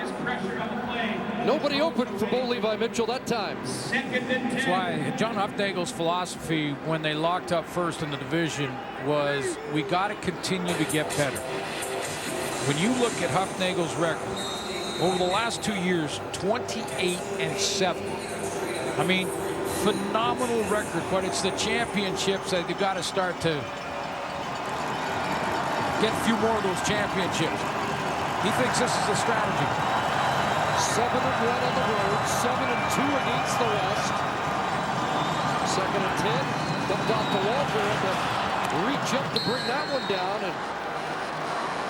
is pressured on the play. Nobody open for Bo Levi Mitchell that time. That's why John Hufnagel's philosophy when they locked up first in the division was we got to continue to get better. When you look at Hufnagel's record over the last 2 years, 28-7. I mean, phenomenal record, but it's the championships that you've got to start to get a few more of those championships. He thinks this is the strategy. 7-1 on the road, 7-2 against the West. 2nd and 10, dumped off to Walter, and reach up to bring that one down. And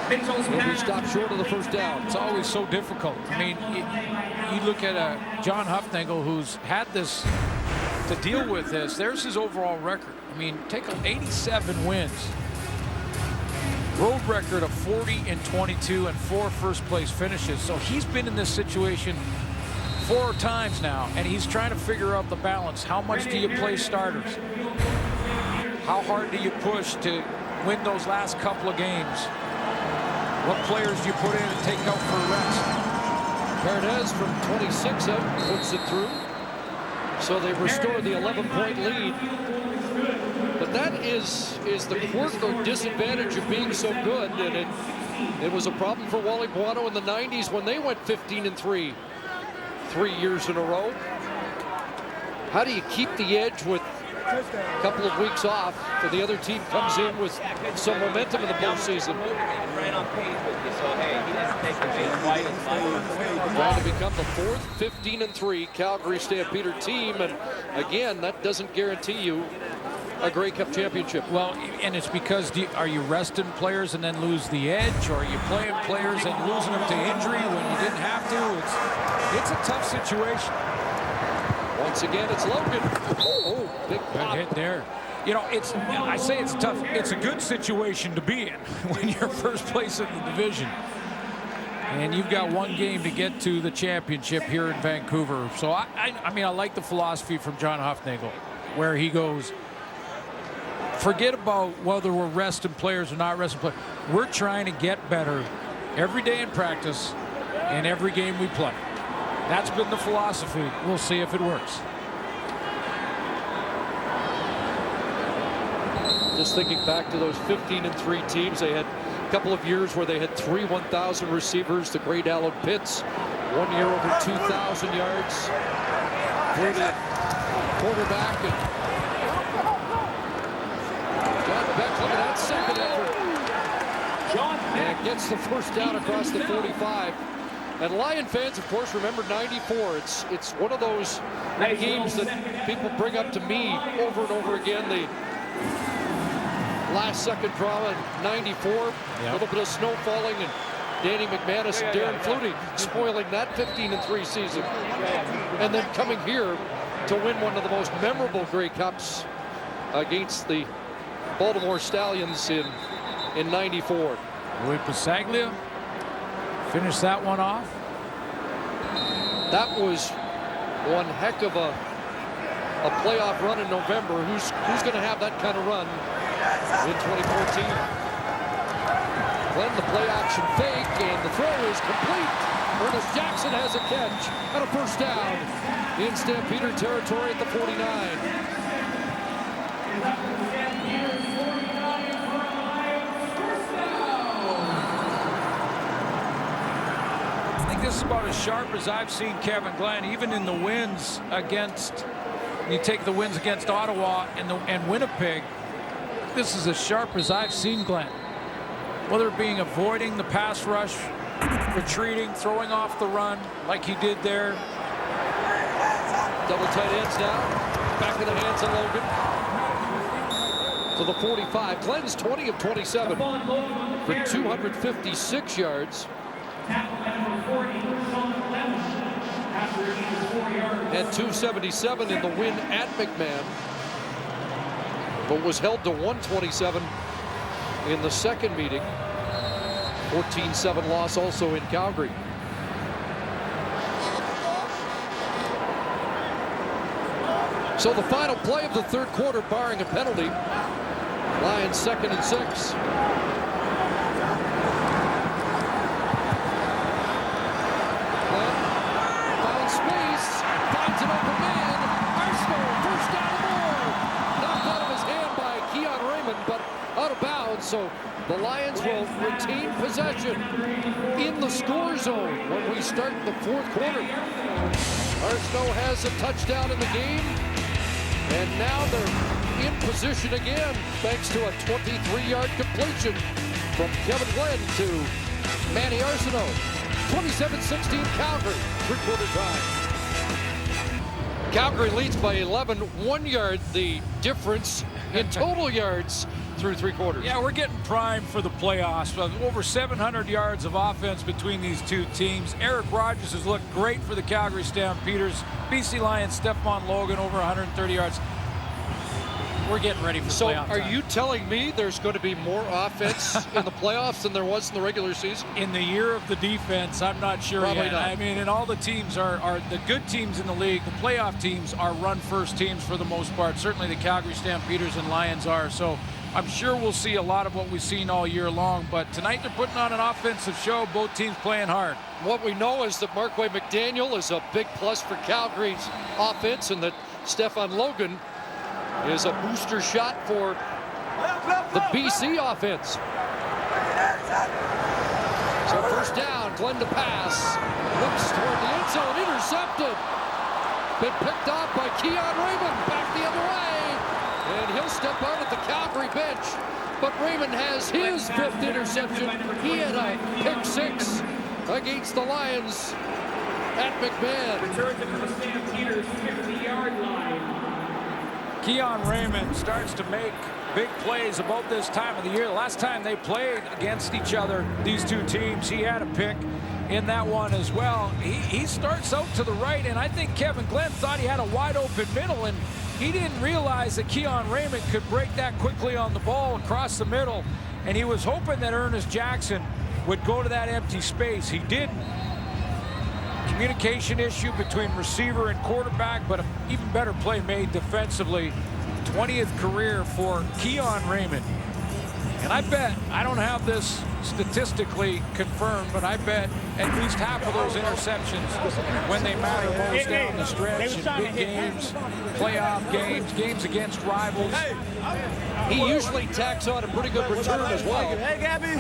He'll be stopped short of the first down. It's always so difficult. I mean, you look at John Hufnagel, who's had this to deal with this. There's his overall record. I mean, take 87 wins. Road record of 40-22 and 4 first-place finishes. So he's been in this situation 4 times now, and he's trying to figure out the balance. How much do you play starters? How hard do you push to win those last couple of games? What players do you put in and take out for a rest? Paredes from 26 out puts it through. So they restore the 11-point lead. But that is the quirk or disadvantage of being so good. And it was a problem for Wally Buono in the 90s when they went 15-3 3 years in a row. How do you keep the edge with a couple of weeks off for the other team comes in with some momentum in the postseason? Trying to become the 4th 15-3 Calgary Stampeder team, and again, that doesn't guarantee you a Grey Cup championship. Well, and it's because are you resting players and then lose the edge, or are you playing players and losing them to injury when you didn't have to? It's a tough situation. Once again, it's Logan. Oh, big pop. Good hit there. You know, I say it's tough. It's a good situation to be in when you're first place in the division. And you've got one game to get to the championship here in Vancouver. So, I mean, I like the philosophy from John Hufnagel, where he goes, forget about whether we're resting players or not resting players. We're trying to get better every day in practice and every game we play. That's been the philosophy. We'll see if it works. Just thinking back to those 15-3 teams, they had a couple of years where they had 3 1,000 receivers. The great Alan Pitts, 1 year over 2,000 yards. Through the quarterback. And John Beck, look at that second effort. And gets the first down across the 45. And Lion fans, of course, remember 94. It's one of those games that people bring up to me over and over again. The last-second drama in 94. A little bit of snow falling, and Danny McManus and Darren Flutie spoiling that 15-3 season. And then coming here to win one of the most memorable Grey Cups against the Baltimore Stallions in 94. Louis Pasaglia finish that one off. That was one heck of a playoff run in November. Who's going to have that kind of run in 2014? Glenn, the play action fake, and the throw is complete. Ernest Jackson has a catch and a first down in Stampeder territory at the 49. This is about as sharp as I've seen Kevin Glenn, even in the wins against, you take the wins against Ottawa and Winnipeg, this is as sharp as I've seen Glenn. Whether it being avoiding the pass rush, retreating, throwing off the run like he did there. Double tight ends now, back in the hands of Logan. To the 45, Glenn's 20 of 27 for 256 yards. And 277 in the win at McMahon, but was held to 127 in the second meeting. 14-7 loss also in Calgary. So the final play of the third quarter, barring a penalty, Lions 2nd and 6. So the Lions will retain possession in the score zone when we start the fourth quarter. Arsenault has a touchdown in the game, and now they're in position again thanks to a 23-yard completion from Kevin Glenn to Manny Arsenault. 27-16 Calgary, three-quarter time. Calgary leads by 11, 1 yard the difference in total yards through three quarters. Yeah, we're getting primed for the playoffs. Over 700 yards of offense between these two teams. Eric Rogers has looked great for the Calgary Stampeders. BC Lions, Stephon Logan, over 130 yards. We're getting ready for playoff time. So are you telling me there's going to be more offense in the playoffs than there was in the regular season? In the year of the defense, I'm not sure Probably yet. not. I mean, and all the teams are the good teams in the league. The playoff teams are run-first teams for the most part. Certainly the Calgary Stampeders and Lions are. So I'm sure we'll see a lot of what we've seen all year long. But tonight they're putting on an offensive show. Both teams playing hard. What we know is that Marquay McDaniel is a big plus for Calgary's offense, and that Stephon Logan is a booster shot for the BC offense. So first down, Glenn to pass. Looks toward the end zone, intercepted. Been picked off by Keon Raymond, back the other way. And he'll step out at the Calgary bench. But Raymond has his 5th interception. He had a pick 6 against the Lions at McMahon. Returns it to the Stampeders 50-yard line. Keon Raymond starts to make big plays about this time of the year. The last time they played against each other, these two teams, he had a pick in that one as well. He starts out to the right, and I think Kevin Glenn thought he had a wide open middle, and he didn't realize that Keon Raymond could break that quickly on the ball across the middle, and he was hoping that Ernest Jackson would go to that empty space. He didn't. Communication issue between receiver and quarterback, but an even better play made defensively. 20th career for Keon Raymond. And I bet, I don't have this statistically confirmed, but I bet at least half of those interceptions, when they matter most down the stretch in big games, playoff games, games against rivals. He usually tacks on a pretty good return as well. Hey, Gabby.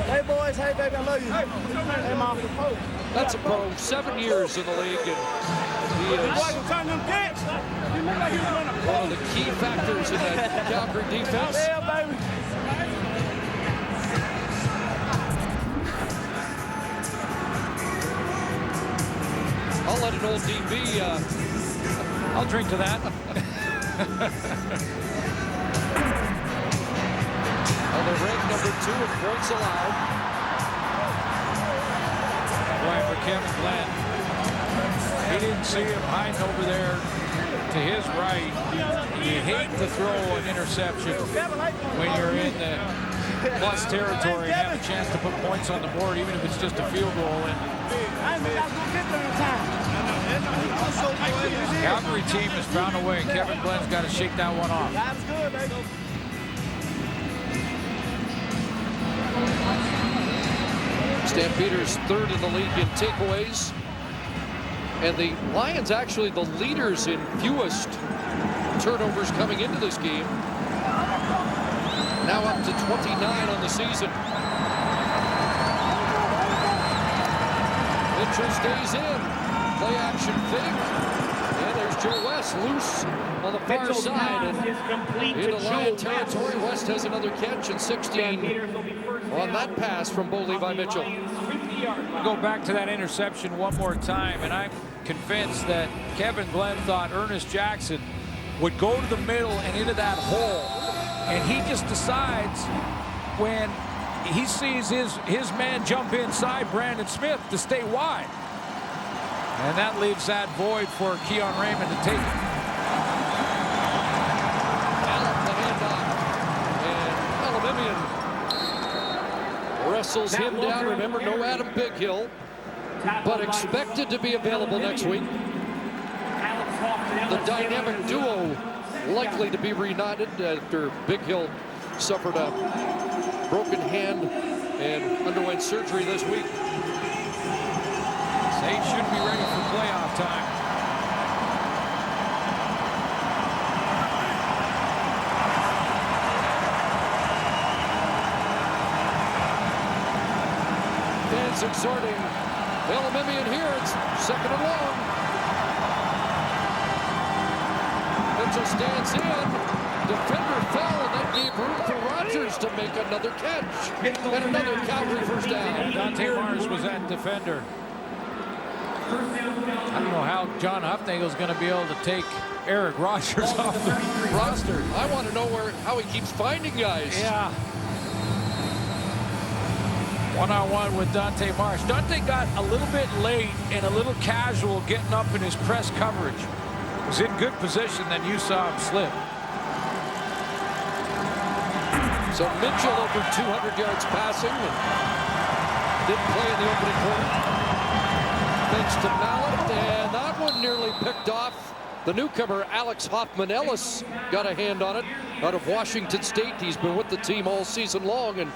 Hey, boys. Hey, baby, I love you. Hey, Mom. That's a pro, 7 years in the league, and he is one of the key factors in that Calgary defense. Yeah, baby. I'll let an old DB, I'll drink to that. And they're ranked number 2 in points allowed. Boy, for Kevin Glenn, he didn't see him hiding over there to his right. You hate to throw an interception when you're in the plus territory and have a chance to put points on the board, even if it's just a field goal. And Calgary team has found a way. Kevin Glenn's got to shake that one off. That's good, baby. Stampeders 3rd in the league in takeaways. And the Lions actually the leaders in fewest turnovers coming into this game. Now up to 29 on the season. Mitchell stays in. Play action fake. And there's Joe West loose on the far Mitchell's side. pass is complete Into to Lion Joe territory. West has another catch and 16 on that pass from Bo Levi Mitchell. Go back to that interception one more time, and I'm convinced that Kevin Glenn thought Ernest Jackson would go to the middle and into that hole, and he just decides when he sees his man jump inside Brandon Smith to stay wide, and that leaves that void for Keon Raymond to take it. Allen the handoff, and Alabamian wrestles him down. Remember, no Adam Bighill, but expected to be available next week. The dynamic duo likely to be reunited after Bighill suffered a broken hand and underwent surgery this week. They should be ready for playoff time. Fans exhorting Alabamian here. It's 2nd and long. Mitchell stands in. Defender fell, and that gave room for Rogers to make another catch. And another Calgary first down. Dante Mars was that defender. I don't know how John Huffnagel's going to be able to take Eric Rogers off the roster. I want to know how he keeps finding guys. Yeah. One-on-one with Dante Marsh. Dante got a little bit late and a little casual getting up in his press coverage. Was in good position, then you saw him slip. So Mitchell over 200 yards passing and didn't play in the opening quarter. Thanks to Mallet, and that one nearly picked off. The newcomer Alex Hoffman-Ellis got a hand on it out of Washington State. He's been with the team all season long, and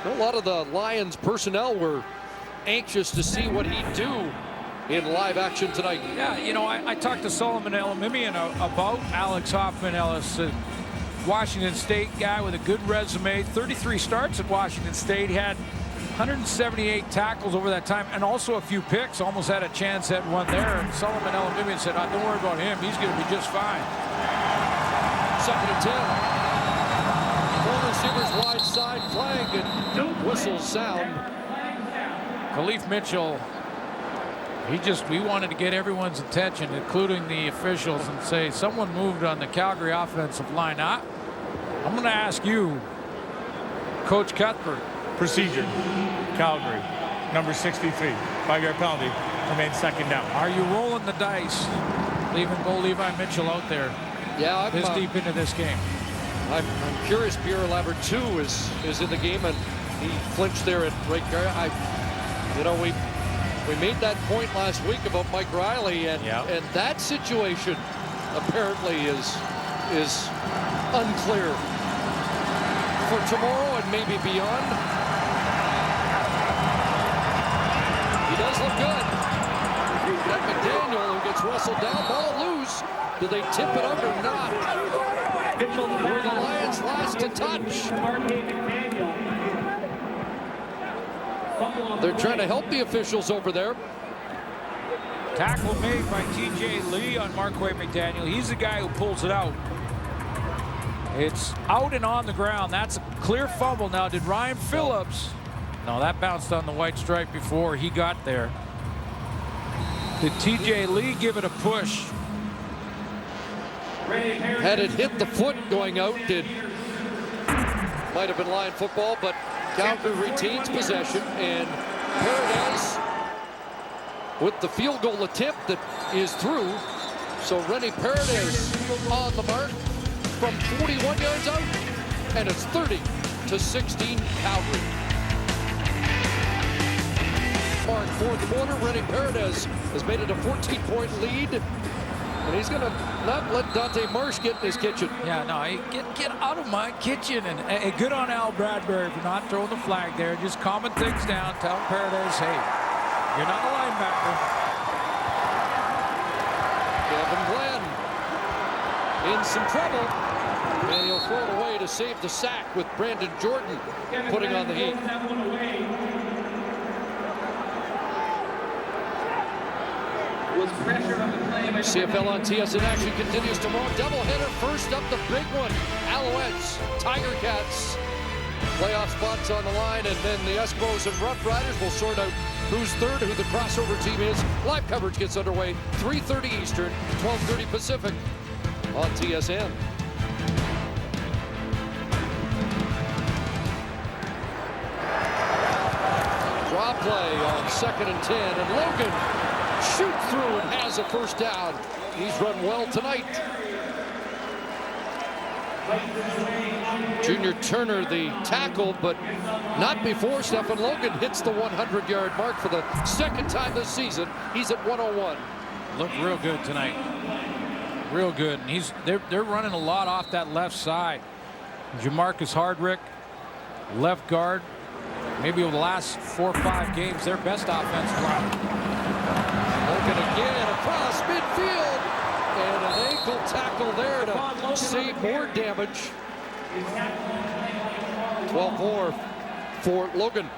a lot of the Lions personnel were anxious to see what he'd do in live action tonight. Yeah, you know, I talked to Solomon Elimimian about Alex Hoffman-Ellis, a Washington State guy with a good resume, 33 starts at Washington State, had 178 tackles over that time, and also a few picks, almost had a chance at one there. And Solomon Elimimian said, oh, don't worry about him, he's going to be just fine. 2nd and 10. 4 receivers wide side, flag, and whistles sound. Khalif Mitchell, we wanted to get everyone's attention, including the officials, and say someone moved on the Calgary offensive line. I'm going to ask you, Coach Cuthbert. Procedure, Calgary, number 63, 5-yard penalty, remains 2nd down. Are you rolling the dice, leaving Levi Mitchell out there? Yeah, this deep into this game. I'm curious. Pierre Lavert too is in the game, and he flinched there at right guard. We made that point last week about Mike Riley, and that situation apparently is unclear for tomorrow and maybe beyond. He does look good. That McDaniel, who gets wrestled down, ball loose. Do they tip it up or not? Were the Lions last to touch? They're trying to help the officials over there. Tackle made by T.J. Lee on Marquay McDaniel. He's the guy who pulls it out. It's out and on the ground. That's a clear fumble. Now, did Ryan Phillips? No, that bounced on the white stripe before he got there. Did T.J. Lee give it a push? Had it hit the foot going out, might have been line football, but Calgary retains possession, and Paradise with the field goal attempt that is through. So Rennie Paradise on the mark from 41 yards out, and it's 30-16 Calgary. Mark, 4th quarter, Rennie Paradise has made it a 14-point lead, and he's going to not let Dante Marsh get in his kitchen. Yeah, no, get out of my kitchen. And good on Al Bradbury for not throwing the flag there. Just calming things down. Tell Paradise, hey, you're not a linebacker. Kevin Glenn in some trouble. And he'll throw it away to save the sack with Brandon Jordan putting on the heat. CFL on TSN action continues tomorrow. Doubleheader. First up, the big one. Alouettes, Tiger Cats. Playoff spots on the line, and then the Eskimos and Rough Riders will sort out who's third, who the crossover team is. Live coverage gets underway. 3:30 Eastern, 12:30 Pacific on TSN. Draw play on 2nd and 10, and Logan shoots through and has a first down. He's run well tonight. Junior Turner the tackle, but not before Stephen Logan hits the 100-yard mark for the 2nd time this season. He's at 101. Looked real good tonight. Real good. And they're running a lot off that left side. Jamarcus Hardrick, left guard. Maybe over the last 4 or 5 games, their best offensive line. Logan again across midfield, and an ankle tackle there to save more damage. 12-4 for Logan.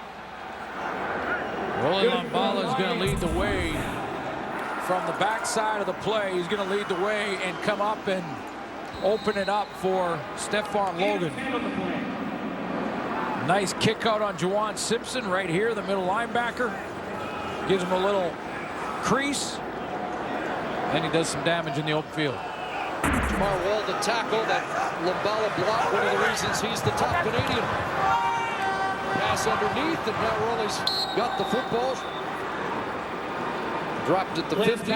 Rolly Lombala is going to lead the way from the backside of the play. He's going to lead the way and come up and open it up for Stephon Logan. Nice kick out on Juwan Simpson right here, the middle linebacker. Gives him a little crease, and he does some damage in the open field. Jamar Wall to tackle that Lambala block, one of the reasons he's the top Canadian. Pass underneath, and now Rolly's got the football. Dropped at the 50.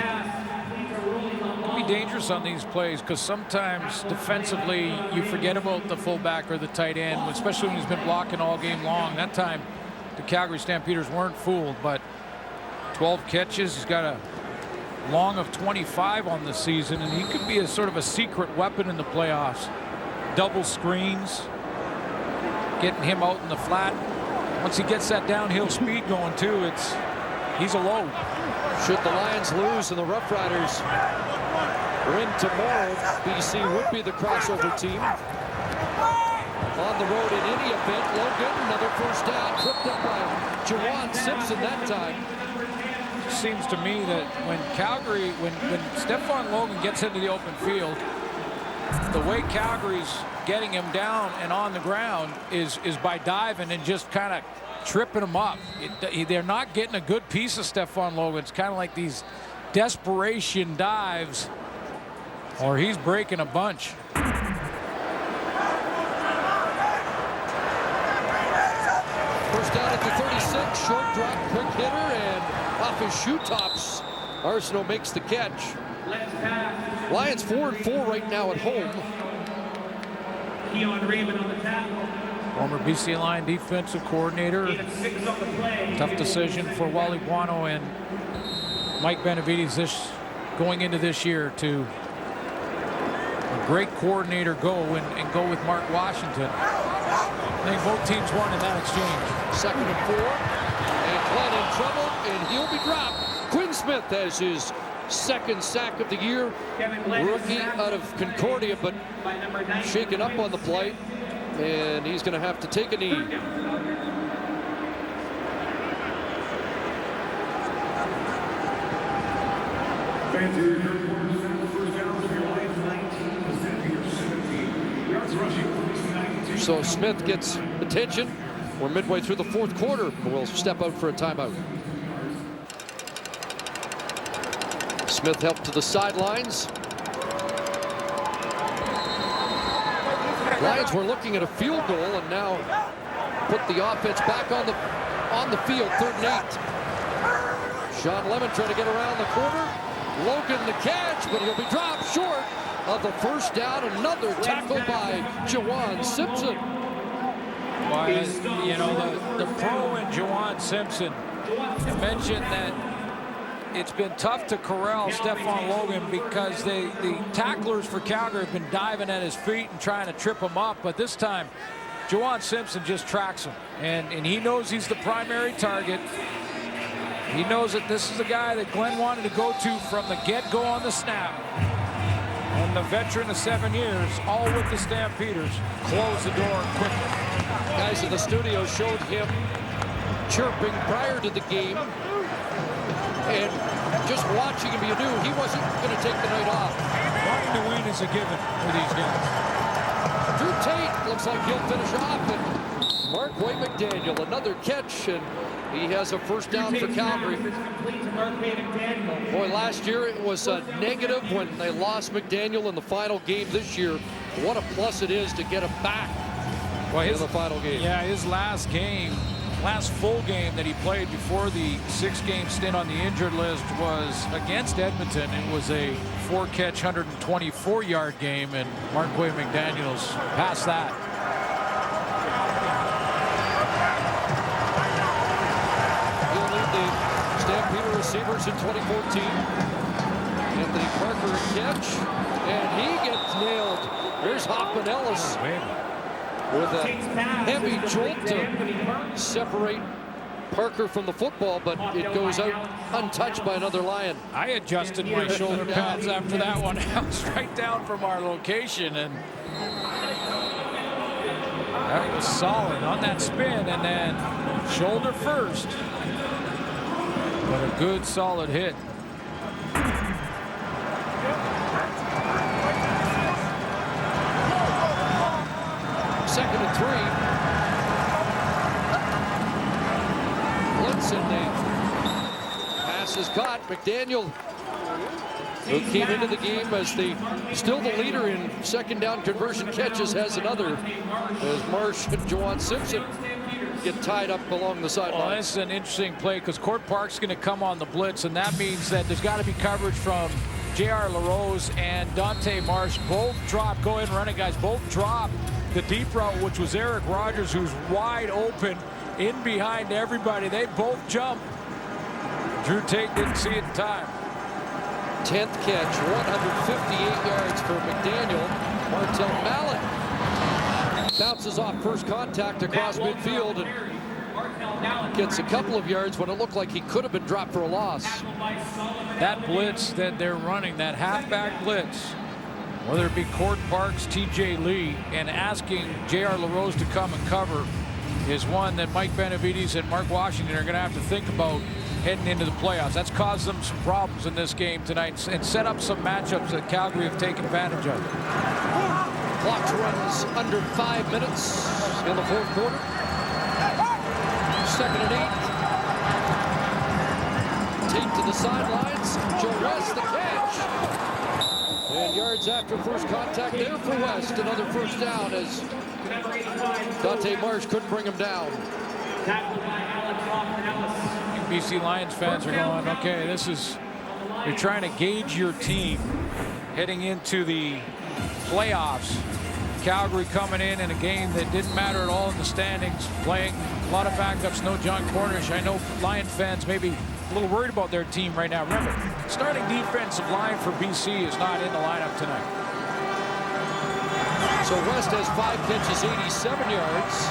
Be dangerous on these plays because sometimes defensively you forget about the fullback or the tight end, especially when he's been blocking all game long. That time the Calgary Stampeders weren't fooled, but 12 catches. He's got a long of 25 on the season, and he could be a sort of a secret weapon in the playoffs. Double screens, getting him out in the flat. Once he gets that downhill speed going too, he's a load. Should the Lions lose and the Rough Riders win tomorrow, BC would be the crossover team. On the road in any event, Logan, another first down, tripped up by Jawan Simpson that time. Seems to me that when Calgary, when Stephon Logan gets into the open field, the way Calgary's getting him down and on the ground is by diving and just kind of tripping him up. They're not getting a good piece of Stephon Logan. It's kind of like these desperation dives, or he's breaking a bunch. First down at the 36, short drop, quick hitter, and off his shoe tops, Arsenault makes the catch. Lions 4-4 right now at home. Keon Raymond on the tackle. Former BC Lion defensive coordinator. Tough decision for Wally Buono and Mike Benavides going into this year to a great coordinator go and go with Mark Washington. I think both teams won in that exchange. 2nd and 4, and Glenn in trouble, and he'll be dropped. Quinn Smith has his 2nd sack of the year. Rookie out of Concordia, but shaken up on the play, and he's going to have to take a knee. So Smith gets attention. We're midway through the 4th quarter. We'll step out for a timeout. Smith helped to the sidelines. Lions were looking at a field goal and now put the offense back on the field. 3rd and 8. Sean Lemon trying to get around the corner. Logan the catch, but he'll be dropped short of the first down. Another tackle by Jawan Simpson. Well, you know, the pro in Jawan Simpson, you mentioned that it's been tough to corral Stephon Logan because the tacklers for Calgary have been diving at his feet and trying to trip him up, but this time Jawan Simpson just tracks him, and he knows he's the primary target. He knows that this is the guy that Glenn wanted to go to from the get-go on the snap. And the veteran of 7 years, all with the Stampeders, closed the door quickly. Guys in the studio showed him chirping prior to the game. And just watching him, you knew he wasn't going to take the night off. Wanting to win is a given for these guys. Drew Tate looks like he'll finish off. And Markway McDaniel, another catch, and he has a first down for Calgary. Boy, last year it was a negative when they lost McDaniel in the final game. This year, what a plus it is to get him back in the final game. Yeah, his last full game that he played before the 6-game stint on the injured list was against Edmonton. It was a 4-catch, 124-yard game, and Markway McDaniel's past that. He'll lead the Stampeder receivers in 2014. Anthony Parker a catch, and he gets nailed. There's Hoffman Ellis with a heavy jolt to separate Parker from the football, but it goes out untouched by another Lion. I adjusted my shoulder pads after that one. I was right down from our location, and that was solid on that spin, and then shoulder first. But a good solid hit. Second and 3. Blitz, and the pass pass is caught. McDaniel, who came into the game as still the leader in second down conversion catches, has another as Marsh and Juwan Simpson get tied up along the sideline. Well, this is an interesting play because Court Park's going to come on the blitz, and that means that there's got to be coverage from J.R. LaRose and Dante Marsh. Both drop. Go ahead and run it, guys. Both drop the deep route, which was Eric Rogers, who's wide open in behind everybody. They both jump. Drew Tate didn't see it in time. 10th catch, 158 yards for McDaniel. Martell Mallett bounces off first contact across midfield and gets a couple of yards when it looked like he could have been dropped for a loss. That blitz that they're running, that halfback blitz, whether it be Court Parks, TJ Lee, and asking J.R. LaRose to come and cover, is one that Mike Benavides and Mark Washington are going to have to think about heading into the playoffs. That's caused them some problems in this game tonight and set up some matchups that Calgary have taken advantage of. Clock runs under 5 minutes in the fourth quarter. 2nd and 8. Tate to the sidelines. Joe West the catch. And yards after first contact there for West. Another first down as Dante Marsh couldn't bring him down. BC Lions fans are going, okay, you're trying to gauge your team heading into the playoffs. Calgary coming in a game that didn't matter at all in the standings, playing a lot of backups, no John Cornish. I know Lion fans may be a little worried about their team right now. Remember, starting defensive line for BC is not in the lineup tonight. So West has 5 catches, 87 yards.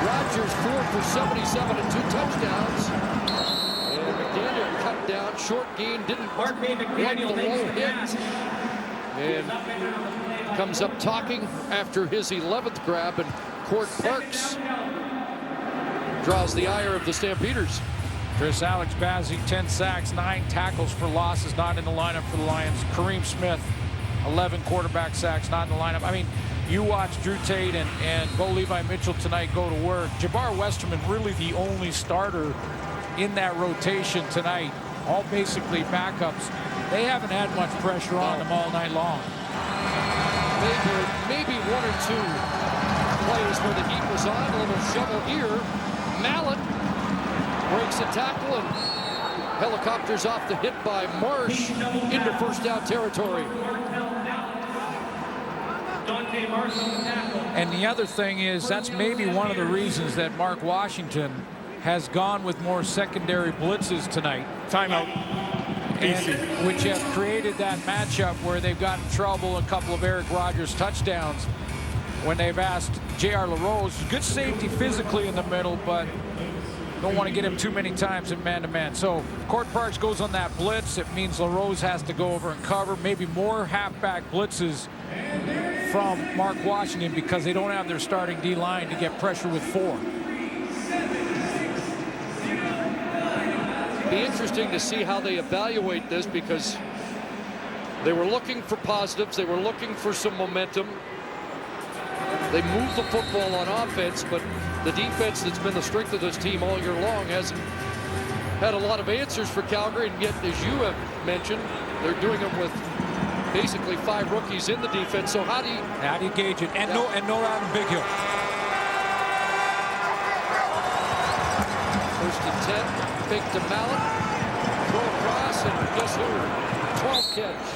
Rogers 4 for 77 and 2 touchdowns. And McDaniel cut down, short gain, didn't like the low hit. And comes up talking after his 11th grab, and Court Parks draws the ire of the Stampeders. Chris Alex Bazzi, 10 sacks, 9 tackles for losses, not in the lineup for the Lions. Kareem Smith, 11 quarterback sacks, not in the lineup. I mean, you watch Drew Tate and Bo Levi Mitchell tonight go to work. Jabbar Westerman really the only starter in that rotation tonight. All basically backups. They haven't had much pressure on them all night long. Maybe 1 or 2 plays where the heat was on. A little shovel here. Mallett breaks a tackle and helicopters off the hit by Marsh into first down territory. And the other thing is, that's maybe one of the reasons that Mark Washington has gone with more secondary blitzes tonight. Timeout. And, which have created that matchup where they've gotten in trouble, a couple of Eric Rogers touchdowns when they've asked J.R. LaRose, good safety physically in the middle, but don't want to get him too many times in man-to-man. So Court Parks goes on that blitz. It means LaRose has to go over and cover. Maybe more halfback blitzes from Mark Washington because they don't have their starting D-line to get pressure with 4. Be interesting to see how they evaluate this, because they were looking for positives. They were looking for some momentum. They moved the football on offense, but the defense that's been the strength of this team all year long hasn't had a lot of answers for Calgary. And yet, as you have mentioned, they're doing it with basically 5 rookies in the defense. So how do you gauge it? And no Adam Bighill. 1st and 10. Fake to Mallett, throw across, and guess who? 12th catch.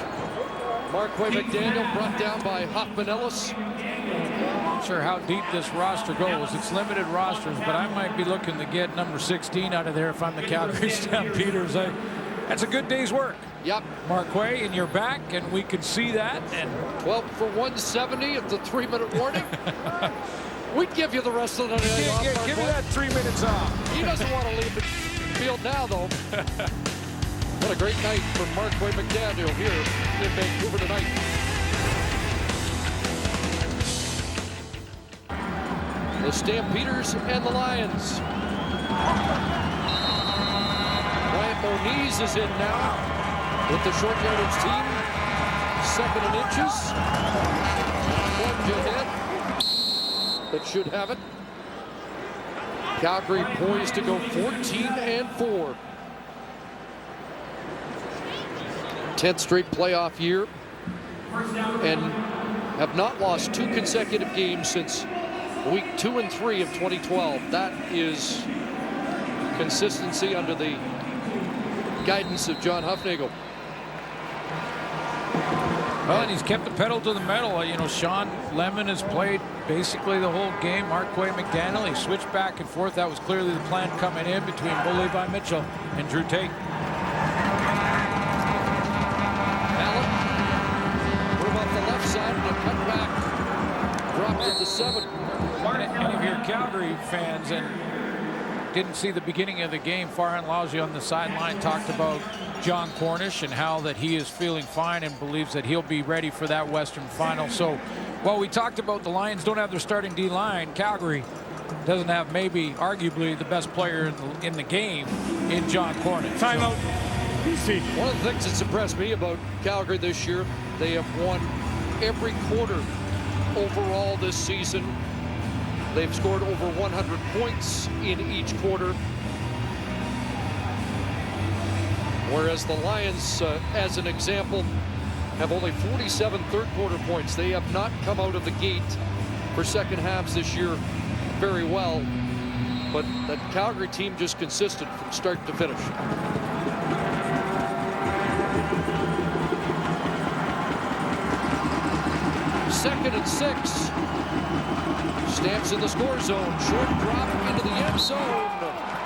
Marquay McDaniel brought down by Hoffman Ellis. Not sure how deep this roster goes. It's limited rosters, but I might be looking to get number 16 out of there if I'm the Calgary Stampeders. That's a good day's work. Yep. Marquay, and you're back, and we can see that. And 12 for 170 at the 3-minute warning. We'd give you the rest of the night off. Give me that 3 minutes off. He doesn't want to leave the field now, though. What a great night for Marquay McDaniel here in Vancouver tonight. The Stampeders and the Lions. Bryant Moniz is in now with the short yardage team. 2nd and inches. Plunge ahead. That should have it. Calgary poised to go 14-4. 10th straight playoff year, and have not lost 2 consecutive games since week 2 and 3 of 2012. That is consistency under the guidance of John Hufnagel. Well, and he's kept the pedal to the metal. You know, Sean Lemon has played basically the whole game. Marquay McDaniel, he switched back and forth. That was clearly the plan coming in between Bo Levi Mitchell and Drew Tate. Allen, move off the left side and a cutback. Dropped it to 7. And if you're Calgary fans and didn't see the beginning of the game, Farhan Lalji on the sideline talked about John Cornish and how that he is feeling fine and believes that he'll be ready for that Western final. So while we talked about the Lions don't have their starting D-line, Calgary doesn't have maybe arguably the best player in the game in John Cornish. Timeout. BC. One of the things that's impressed me about Calgary this year, they have won every quarter overall this season. They've scored over 100 points in each quarter. Whereas the Lions, as an example, have only 47 third-quarter points. They have not come out of the gate for second halves this year very well. But that Calgary team just consistent from start to finish. Second and 6. Stamps in the score zone. Short drop into the end zone.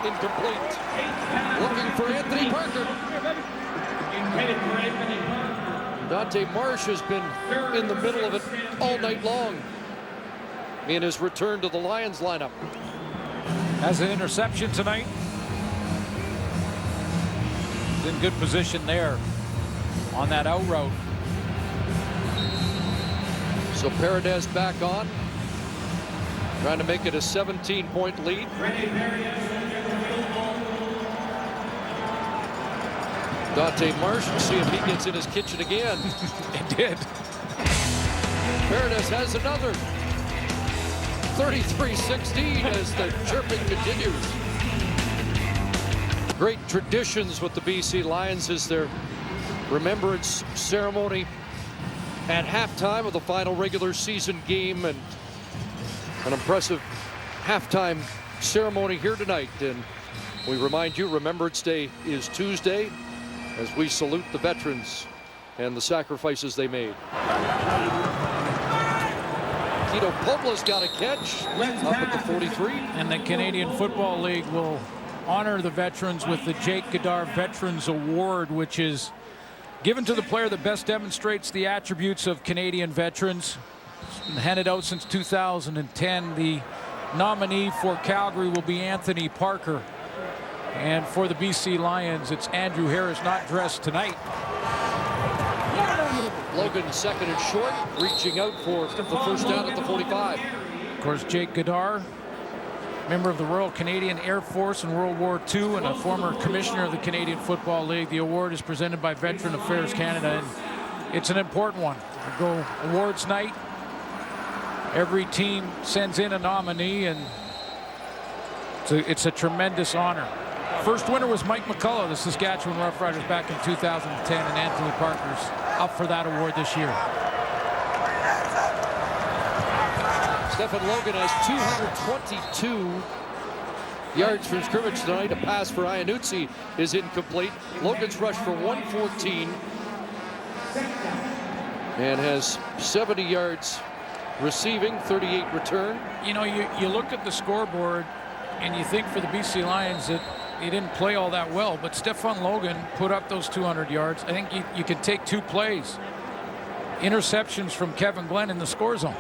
Incomplete. Looking for Anthony Parker. Dante Marsh has been in the middle of it all night long in his return to the Lions lineup. Has an interception tonight. He's in good position there on that out route. So Paredes back on. Trying to make it a 17-point lead. Dante Marsh, we'll see if he gets in his kitchen again. It did. Paredes has another. 33-16 as the chirping continues. Great traditions with the BC Lions is their remembrance ceremony at halftime of the final regular season game, and an impressive halftime ceremony here tonight. And we remind you, Remembrance Day is Tuesday as we salute the veterans and the sacrifices they made. Tito Pobla's got a catch up at the 43. And the Canadian Football League will honor the veterans with the Jake Godar Veterans Award, which is given to the player that best demonstrates the attributes of Canadian veterans. It's been handed out since 2010. The nominee for Calgary will be Anthony Parker. And for the BC Lions, it's Andrew Harris, not dressed tonight. Logan second and short, reaching out for the first down at the 45. Of course, Jake Godar, member of the Royal Canadian Air Force in World War II and a former commissioner of the Canadian Football League. The award is presented by Veteran Affairs Canada, and it's an important one. We go awards night. Every team sends in a nominee, and it's a tremendous honor. First winner was Mike McCullough, the Saskatchewan Roughriders, back in 2010, and Anthony Parker's up for that award this year. Stefan Logan has 222 yards from scrimmage tonight. A pass for Iannuzzi is incomplete. Logan's rushed for 114 and has 70 yards receiving, 38 return. You know, you look at the scoreboard and you think for the BC Lions that he didn't play all that well, but Stefan Logan put up those 200 yards. I think you can take 2 plays. Interceptions from Kevin Glenn in the score zone.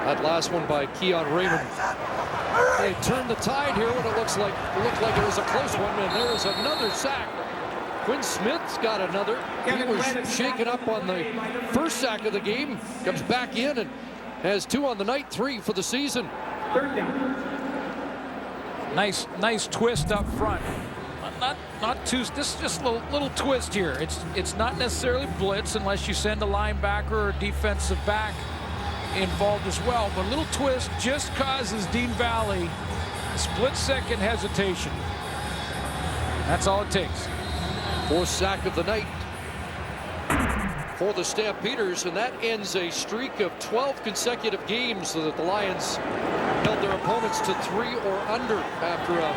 That last one by Keon Raymond. They turned the tide here when it looked like it was a close one, and there is another sack. Quinn Smith's got another. He was shaken up on the first sack of the game. Comes back in and has 2 on the night, 3 for the season. Nice twist up front. Not too. This is just a little twist here. It's not necessarily blitz unless you send a linebacker or a defensive back involved as well. But a little twist just causes Dean Valley a split-second hesitation. That's all it takes. 4th sack of the night for the Stampeders, and that ends a streak of 12 consecutive games so that the Lions held their opponents to 3 or under after a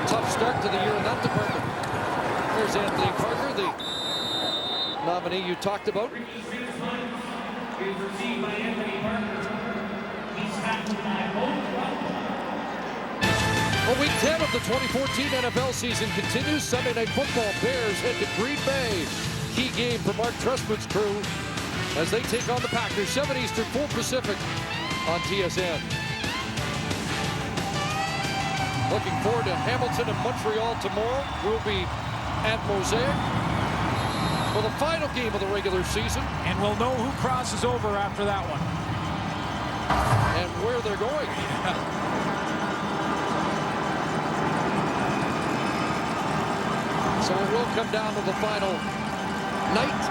tough start to the year in that department. There's Anthony Parker, the nominee you talked about. Well, week 10 of the 2014 NFL season continues. Sunday Night Football. Bears head to Green Bay. Key game for Mark Trestman's crew as they take on the Packers. 7 Eastern, 4 Pacific on TSN. Looking forward to Hamilton and Montreal tomorrow. We'll be at Mosaic for the final game of the regular season. And we'll know who crosses over after that one. And where they're going. So it will come down to the final night.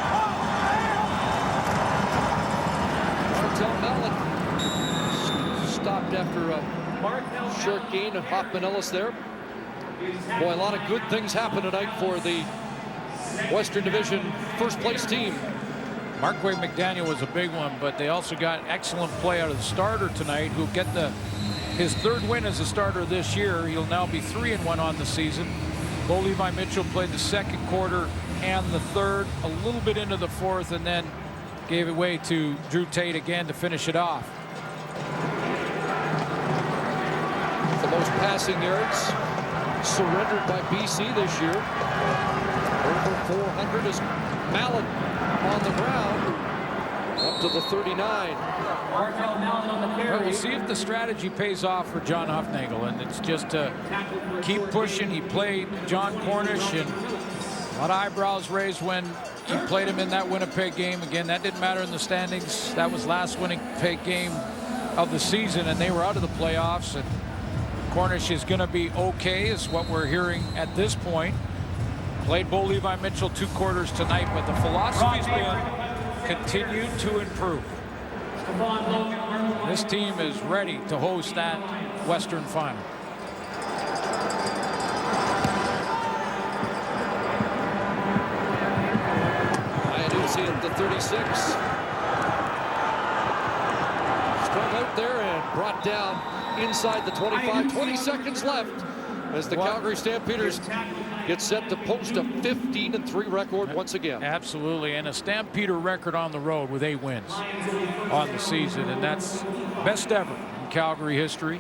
Martel Mellon stopped after a short gain of Hoffman Ellis there. Boy, a lot of good things happen tonight for the Western Division first place team. Marquay McDaniel was a big one, but they also got excellent play out of the starter tonight, who'll get his 3rd win as a starter this year. He'll now be 3-1 on the season. Bo Levi Mitchell played the 2nd quarter and the 3rd, a little bit into the 4th, and then gave it away to Drew Tate again to finish it off. The most passing yards surrendered by BC this year. Over 400 is Mallon on the ground, up to the 39. Well, we'll see if the strategy pays off for John Hufnagel, and it's just to keep pushing. He played John Cornish, and a lot of eyebrows raised when he played him in that Winnipeg game. Again, that didn't matter in the standings. That was last Winnipeg game of the season, and they were out of the playoffs. And Cornish is going to be okay, is what we're hearing at this point. Played Bo Levi Mitchell 2 quarters tonight, but the philosophy's been continue to improve. This team is ready to host that Western final. Iannuzzi at the 36. Strung out there and brought down inside the 25. 20 seconds left as the Calgary Stampeders get set to post a 15-3 record once again. Absolutely, and a Stampeder record on the road with 8 wins on the season, and that's best ever in Calgary history.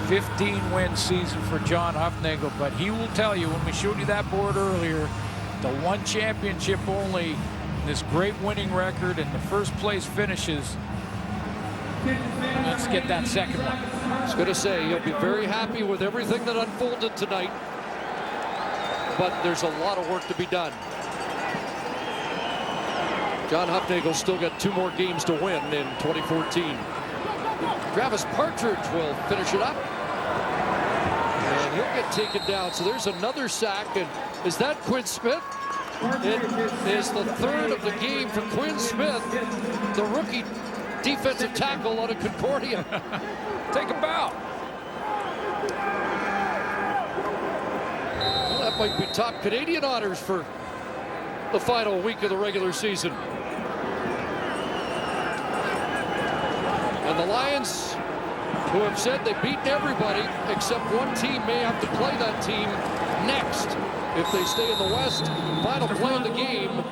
15-win season for John Hufnagel, but he will tell you, when we showed you that board earlier, the 1 championship only, this great winning record, and the first place finishes. Let's get that 2nd one. I was going to say, he'll be very happy with everything that unfolded tonight, but there's a lot of work to be done. John Hufnagel's still got 2 more games to win in 2014. Travis Partridge will finish it up, and he'll get taken down. So there's another sack, and is that Quinn Smith? It is the 3rd of the game for Quinn Smith, the rookie defensive tackle out of Concordia. Take a bow. Well, that might be top Canadian honors for the final week of the regular season. And the Lions, who have said they've beaten everybody except one team, may have to play that team next if they stay in the West. Final play of the game.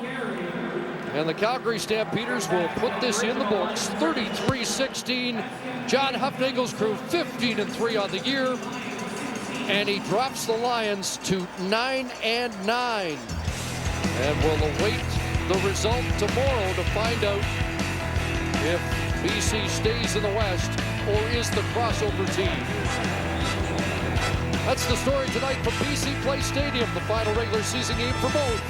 And the Calgary Stampeders will put this in the books. 33-16. John Hufnagel's crew 15-3 on the year. And he drops the Lions to 9-9. And we'll await the result tomorrow to find out if BC stays in the West or is the crossover team. That's the story tonight from BC Place Stadium, the final regular season game for both.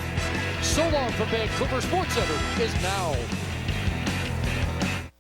So long from Vancouver. Sports Center is now.